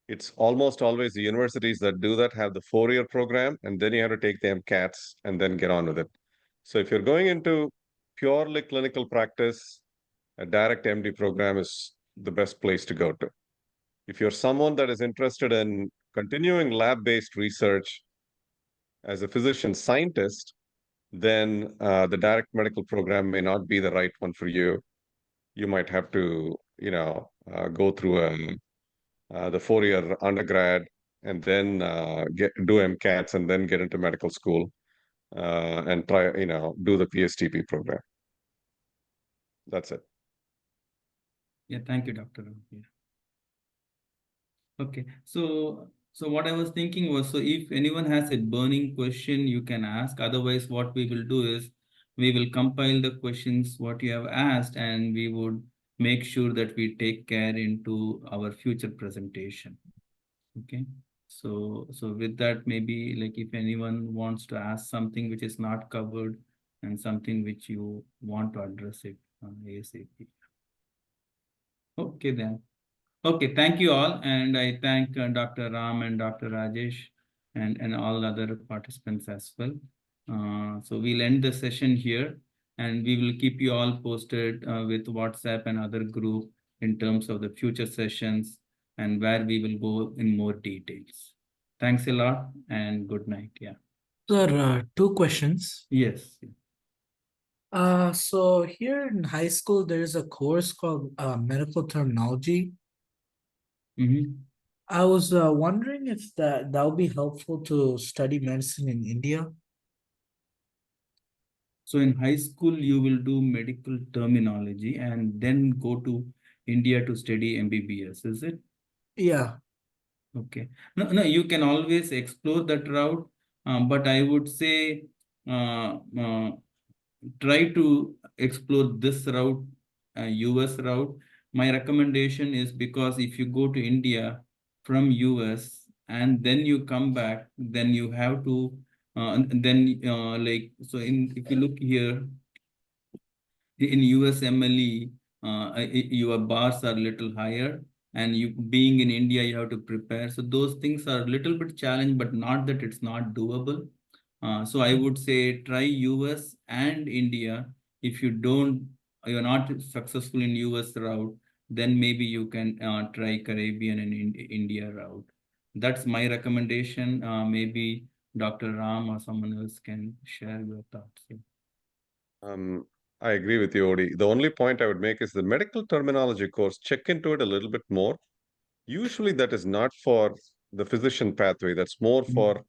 it's almost always the universities that do that have the 4-year program, and then you have to take the MCATs and then get on with it. So if you're going into purely clinical practice, a direct MD program is the best place to go to. If you're someone that is interested in continuing lab-based research as a physician scientist, then the direct medical program may not be the right one for you. You might have to, go through the 4-year undergrad and then do MCATs and then get into medical school and try, do the PSTP program. That's it. Yeah, thank you, Dr. Ram. Yeah. Okay, so what I was thinking was, so if anyone has a burning question, you can ask. Otherwise, what we will do is we will compile the questions what you have asked, and we would make sure that we take care into our future presentation. Okay, so with that, maybe like if anyone wants to ask something which is not covered and something which you want to address it ASAP. Okay then. Okay, thank you all, and I thank Dr. Ram and Dr. Rajesh and all other participants as well. So we'll end the session here, and we will keep you all posted with WhatsApp and other group in terms of the future sessions and where we will go in more details. Thanks a lot and good night. Yeah. Sir, 2 questions. Yes. So here in high school, there is a course called medical terminology. I was wondering if that would be helpful to study medicine in India. So in high school, you will do medical terminology and then go to India to study MBBS, is it? Yeah. Okay. No, you can always explore that route, but I would say try to explore this route, US route. My recommendation is, because if you go to India from US and then you come back, then you have to, if you look here, in USMLE, your bars are little higher, and you being in India, you have to prepare. So those things are a little bit challenging, but not that it's not doable. So I would say try US and India. If you're not successful in US route, then maybe you can try Caribbean and India route. That's my recommendation. Maybe Dr. Ram or someone else can share your thoughts. I agree with you, Odi. The only point I would make is the medical terminology course, check into it a little bit more. Usually that is not for the physician pathway. That's more for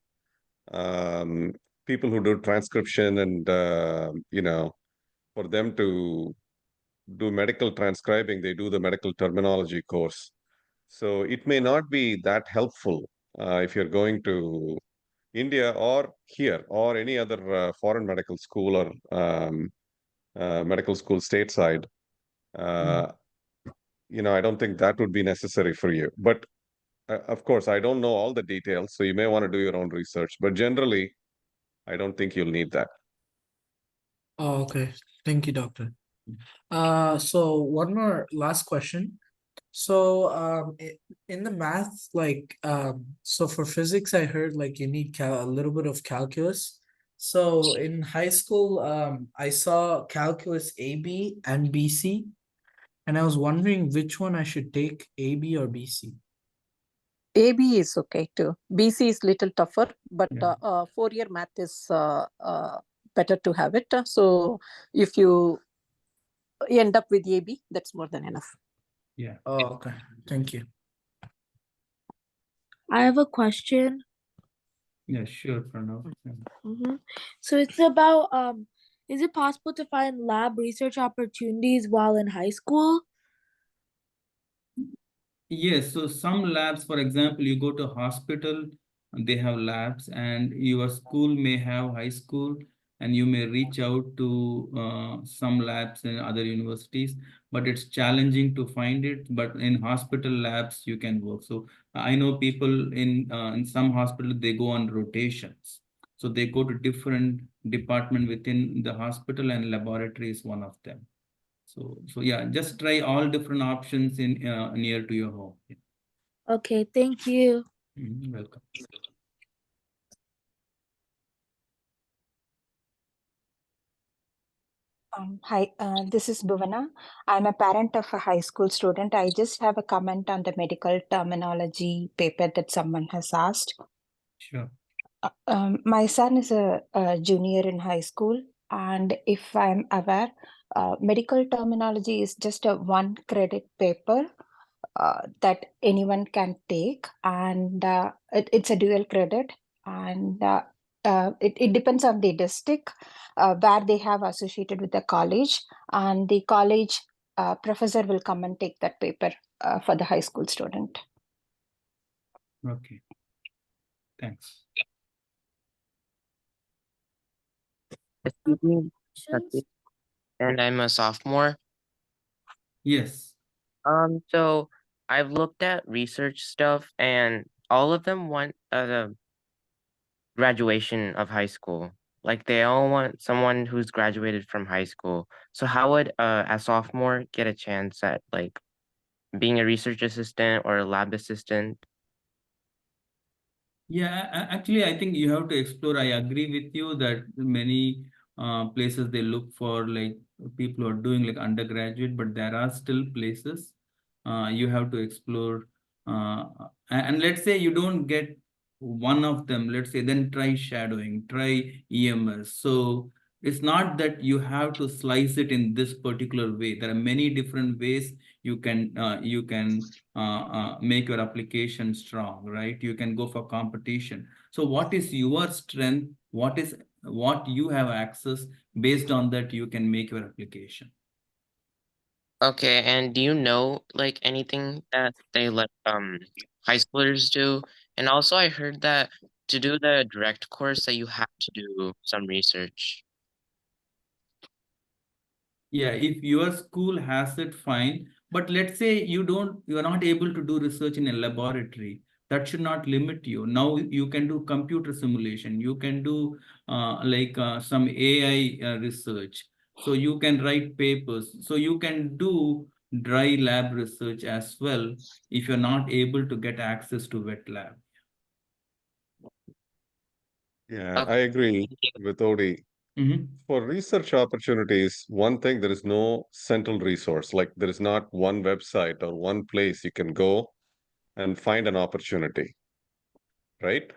people who do transcription and, for them to do medical transcribing, they do the medical terminology course. So it may not be that helpful if you're going to India or here or any other foreign medical school or medical school stateside. I don't think that would be necessary for you. But of course, I don't know all the details, so you may want to do your own research. But generally, I don't think you'll need that. Oh, okay. Thank you, doctor. So one more last question. So in the math, so for physics, I heard like you need a little bit of calculus. So in high school, I saw calculus AB and BC, and I was wondering which one I should take, AB or BC. AB is okay too. BC is little tougher, but Yeah. 4-year math is better to have it. So if you end up with AB, that's more than enough. Yeah. Oh, okay. Thank you. I have a question. Yeah, sure, Pranav. So it's about is it possible to find lab research opportunities while in high school? Yes, so some labs, for example, you go to hospital, they have labs, and your school may have high school, and you may reach out to some labs in other universities, but it's challenging to find it. But in hospital labs, you can work. So I know people in some hospital, they go on rotations. So they go to different department within the hospital, and laboratory is one of them. So yeah, just try all different options in near to your home. Yeah. Okay, thank you. Welcome. Hi, this is Bhuvana. I'm a parent of a high school student. I just have a comment on the medical terminology paper that someone has asked. Sure. My son is a junior in high school, and if I'm aware, medical terminology is just a one credit paper that anyone can take, and it's a dual credit, and it depends on the district where they have associated with the college, and the college professor will come and take that paper for the high school student. Okay. Thanks. Excuse me, Questions? and I'm a sophomore. Yes. So I've looked at research stuff, and all of them want the graduation of high school. Like they all want someone who's graduated from high school. So how would a sophomore get a chance at like being a research assistant or a lab assistant? Yeah, actually, I think you have to explore. I agree with you that many places they look for like people who are doing like undergraduate, but there are still places you have to explore. And let's say you don't get one of them, let's say, then try shadowing, try EMS. So it's not that you have to slice it in this particular way. There are many different ways you can make your application strong, right? You can go for competition. So what is your strength? What you have access? Based on that, you can make your application. Okay, and do you know like anything that they let high schoolers do? And also I heard that to do the direct course that you have to do some research. Yeah, if your school has it, fine. But let's say you are not able to do research in a laboratory. That should not limit you. Now you can do computer simulation. You can do some AI research. So you can write papers. So you can do dry lab research as well if you're not able to get access to wet lab. Yeah, Okay, I agree thank you. with Odie. For research opportunities, one thing, there is no central resource. Like there is not one website or one place you can go and find an opportunity, right?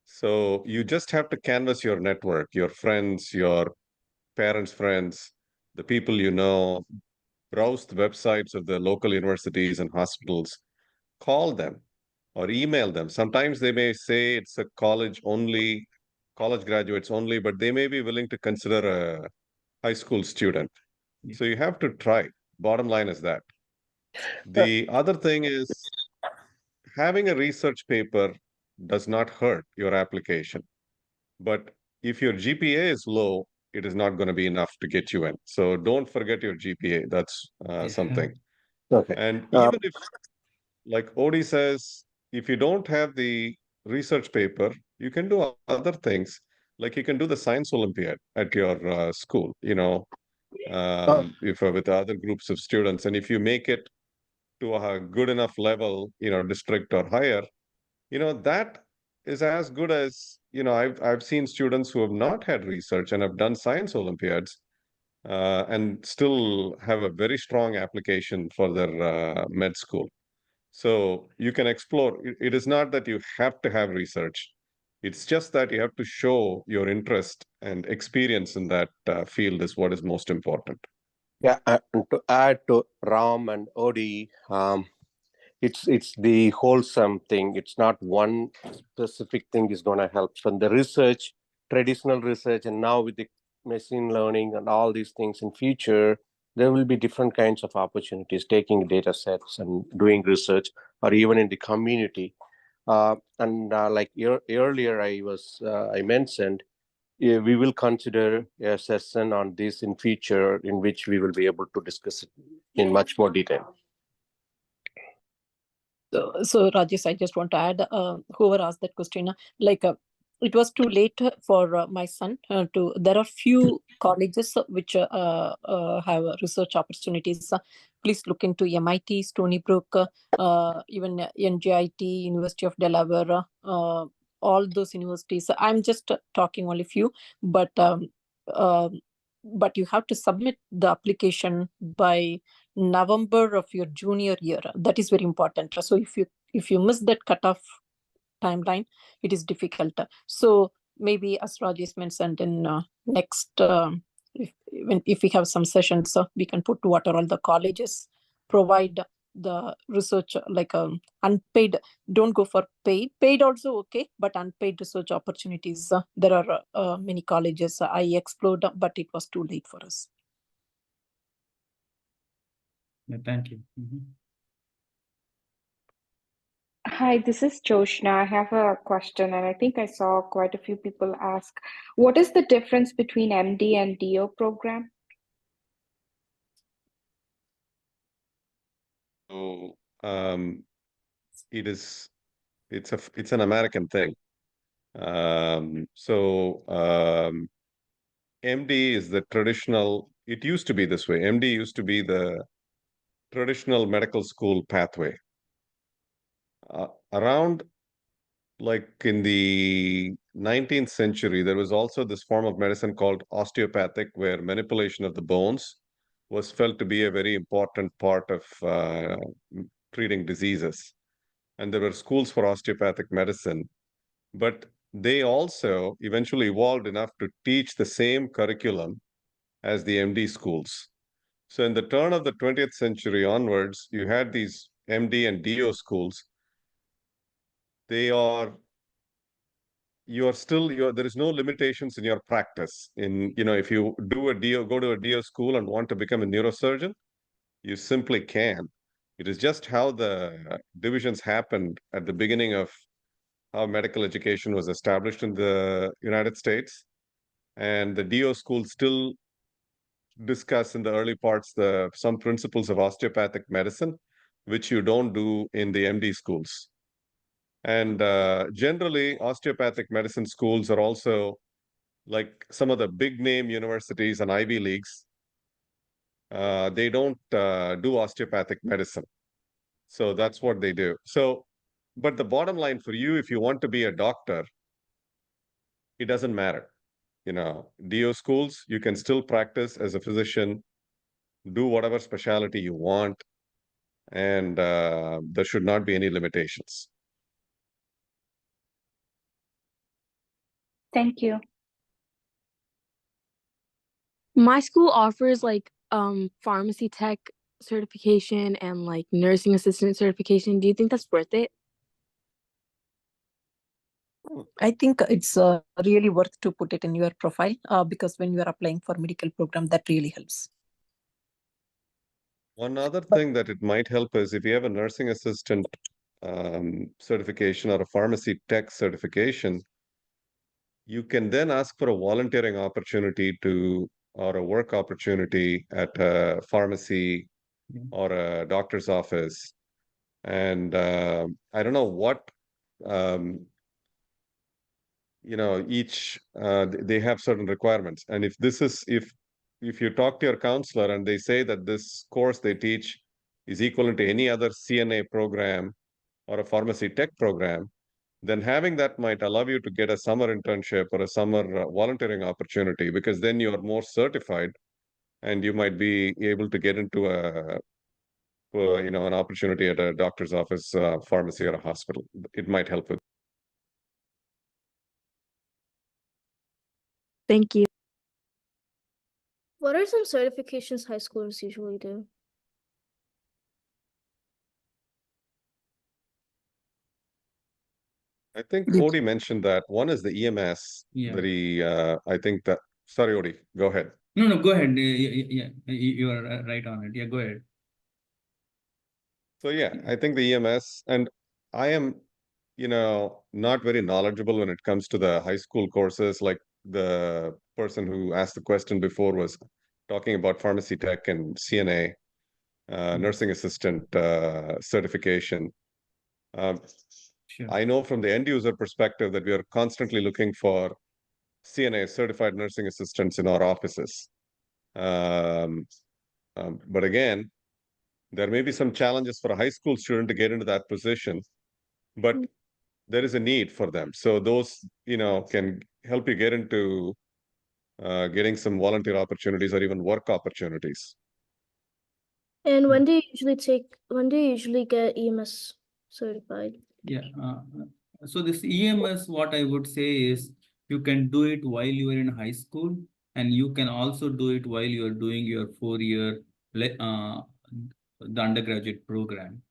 So you just have to canvas your network, your friends, your parents' friends, the people you know, browse the websites of the local universities and hospitals, call them or email them. Sometimes they may say it's a college graduates only, but they may be willing to consider a high school student. Yeah. So you have to try. Bottom line is that. The other thing is having a research paper does not hurt your application. But if your GPA is low, it is not going to be enough to get you in. So don't forget your GPA. That's Yeah. something. Okay. And even if, like Odie says, if you don't have the research paper, you can do other things. Like you can do the science Olympiad at your school, if with other groups of students. And if you make it to a good enough level, district or higher, that is as good as, I've seen students who have not had research and have done science Olympiads and still have a very strong application for their med school. So you can explore. It is not that you have to have research. It's just that you have to show your interest and experience in that field is what is most important. Yeah, and to add to Ram and Odie, it's the wholesome thing. It's not one specific thing is going to help. So the research, traditional research, and now with the machine learning and all these things in future, there will be different kinds of opportunities taking data sets and doing research, or even in the community. Like earlier I mentioned, we will consider a session on this in future, in which we will be able to discuss it in much more detail. So Rajesh, I just want to add, whoever asked that question, like it was too late for my son to. There are few colleges which have research opportunities. Please look into MIT, Stony Brook, even NJIT, University of Delaware, all those universities. I'm just talking only few, but you have to submit the application by November of your junior year. That is very important. So if you miss that cutoff timeline, it is difficult. So maybe as Rajesh mentioned in next, if we have some sessions, we can put what are all the colleges provide the research, like unpaid. Don't go for paid also okay, but unpaid research opportunities. There are many colleges I explored, but it was too late for us. Yeah, thank you. Mhm. Hi, this is Joshna. I have a question, and I think I saw quite a few people ask, what is the difference between MD and DO program? So it's an American thing. MD is the traditional, it used to be this way. MD used to be the traditional medical school pathway. Around like in the 19th century, there was also this form of medicine called osteopathic, where manipulation of the bones was felt to be a very important part of treating diseases. And there were schools for osteopathic medicine, but they also eventually evolved enough to teach the same curriculum as the MD schools. So in the turn of the 20th century onwards, you had these MD and DO schools. They are there is no limitations in your practice. If you go to a DO school and want to become a neurosurgeon, you simply can. It is just how the divisions happened at the beginning of how medical education was established in the United States. And the DO schools still discuss in the early parts some principles of osteopathic medicine, which you don't do in the MD schools. And generally, osteopathic medicine schools are also like some of the big name universities and Ivy Leagues. They don't do osteopathic medicine. So that's what they do. But the bottom line for you, if you want to be a doctor, it doesn't matter. DO schools, you can still practice as a physician, do whatever specialty you want, and there should not be any limitations. Thank you. My school offers like pharmacy tech certification and like nursing assistant certification. Do you think that's worth it? I think it's really worth to put it in your profile because when you are applying for medical program, that really helps. One other thing that it might help is if you have a nursing assistant certification or a pharmacy tech certification, you can then ask for a volunteering opportunity or a work opportunity at a pharmacy or a doctor's office. And I don't know what, they have certain requirements. And if you talk to your counselor and they say that this course they teach is equivalent to any other CNA program or a pharmacy tech program, then having that might allow you to get a summer internship or a summer volunteering opportunity, because then you are more certified and you might be able to get into an opportunity at a doctor's office, pharmacy, or a hospital. It might help with. Thank you. What are some certifications high schoolers usually do? I think Odie mentioned that one is the EMS. Yeah. That I think that. Sorry, Odie, go ahead. No, go ahead. Yeah, you are right on it. Yeah, go ahead. So yeah, I think the EMS, and I am not very knowledgeable when it comes to the high school courses. Like the person who asked the question before was talking about pharmacy tech and CNA, nursing assistant certification. Sure. I know from the end user perspective that we are constantly looking for CNA, certified nursing assistants, in our offices. But again, there may be some challenges for a high school student to get into that position, but there is a need for them. So those, can help you get into getting some volunteer opportunities or even work opportunities. And when do you usually get EMS certified? Yeah. So this EMS, what I would say is you can do it while you are in high school, and you can also do it while you are doing your 4-year the undergraduate program.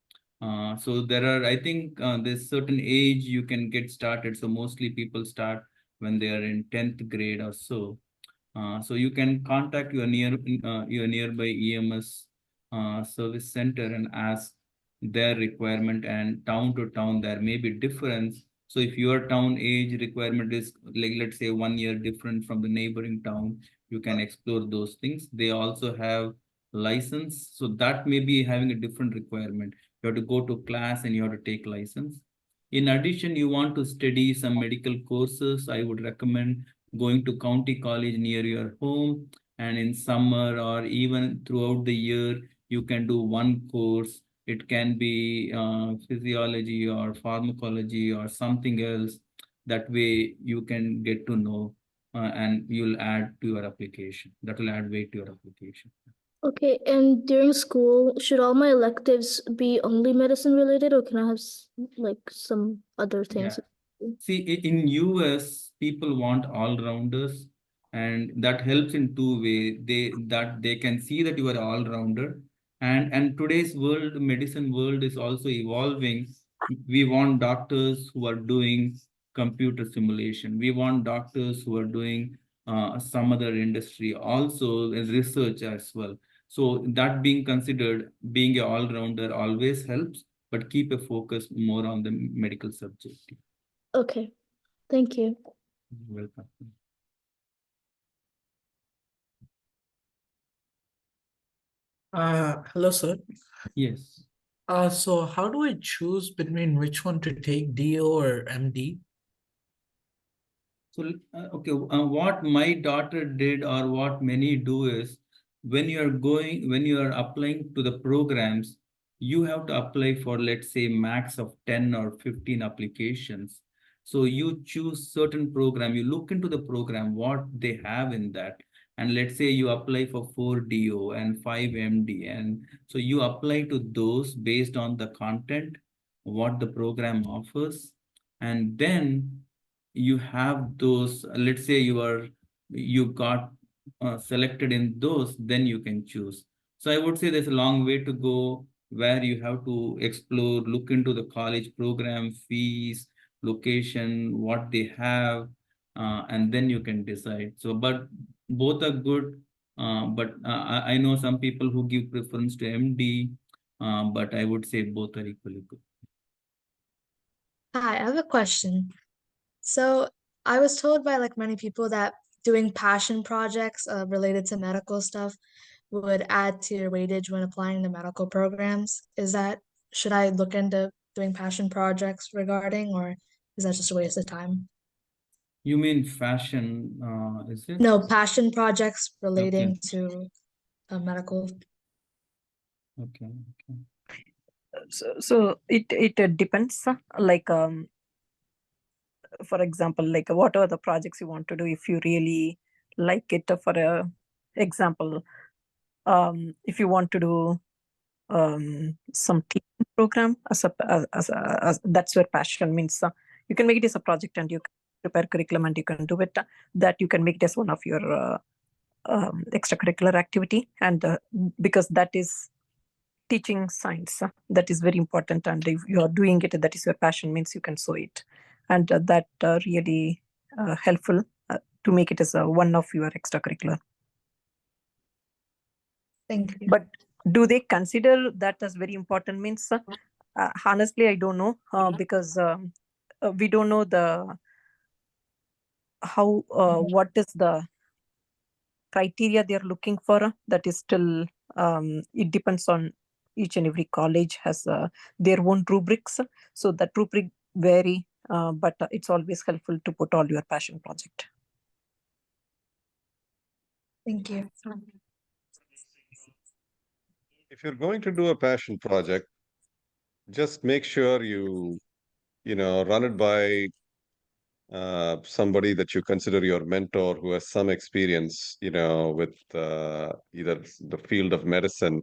So there are, I think, there's certain age you can get started. So mostly people start when they are in 10th grade or so. So you can contact your nearby EMS service center and ask their requirement, and town to town there may be difference. So if your town age requirement is like, let's say, 1 year different from the neighboring town, you can explore those things. They also have license, so that may be having a different requirement. You have to go to class and you have to take license. In addition, you want to study some medical courses, I would recommend going to county college near your home, and in summer or even throughout the year you can do one course. It can be physiology or pharmacology or something else. That way you can get to know, and you'll add to your application. That will add weight to your application. Okay, and during school, should all my electives be only medicine related, or can I have like some other things? See, in US, people want all-rounders, and that helps in two ways. They can see that you are all-rounder, and today's world, medicine world, is also evolving. We want doctors who are doing computer simulation. We want doctors who are doing some other industry, also as research as well. So that being considered, being an all-rounder always helps, but keep a focus more on the medical subject. Okay, thank you. Welcome. Hello, sir. Yes. So how do I choose between which one to take, DO or MD? So, okay, what my daughter did, or what many do, is when you are applying to the programs, you have to apply for, let's say, max of 10 or 15 applications. So you choose certain program, you look into the program, what they have in that. And let's say you apply for 4 DO and 5 MD. And so you apply to those based on the content, what the program offers. And then you have those, let's say you got selected in those, then you can choose. So I would say there's a long way to go, where you have to explore, look into the college program, fees, location, what they have, and then you can decide. So, but both are good. But I know some people who give preference to MD, but I would say both are equally good. Hi, I have a question. So I was told by like many people that doing passion projects related to medical stuff would add to your weightage when applying to medical programs. Should I look into doing passion projects regarding, or is that just a waste of time? You mean fashion, is it? No, passion projects Okay. relating to medical. Okay. So it depends. Like for example, like whatever the projects you want to do, if you really like it. For a example, if you want to do some teaching program as that's your passion means, you can make it as a project and you can prepare curriculum and you can do it. That you can make it as one of your extracurricular activity, and because that is teaching science, that is very important, and if you are doing it, that is your passion, means you can show it, and that really helpful to make it as one of your extracurricular. Thank you. But do they consider that as very important, means honestly I don't know, because we don't know the how what is the criteria they are looking for. That is still it depends on each and every college has their own rubrics, so that rubric vary, but it's always helpful to put all your passion project. Thank you. If you're going to do a passion project, just make sure you know, run it by somebody that you consider your mentor who has some experience, you know, with either the field of medicine,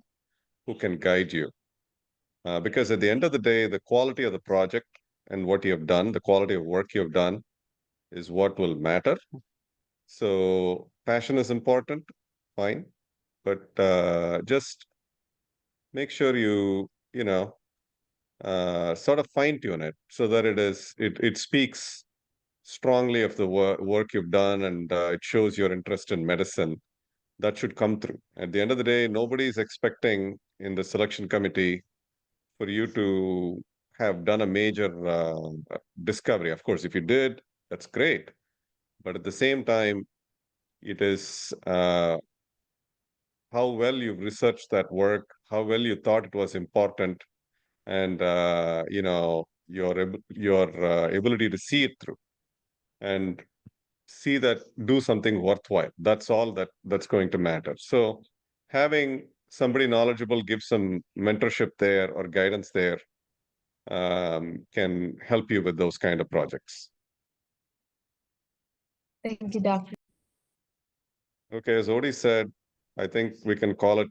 who can guide you. Because at the end of the day, the quality of the project and what you have done, the quality of work you have done, is what will matter. So passion is important, fine, but just make sure you know, sort of fine tune it so that it speaks strongly of the work you've done, and it shows your interest in medicine. That should come through. At the end of the day, nobody is expecting in the selection committee for you to have done a major discovery. Of course, if you did, that's great. But at the same time, it is how well you've researched that work, how well you thought it was important, and you know, your ability to see it through and see that do something worthwhile. That's all that's going to matter. So having somebody knowledgeable give some mentorship there or guidance there can help you with those kind of projects. Thank you, Doctor. Okay, as Odie said, I think we can call it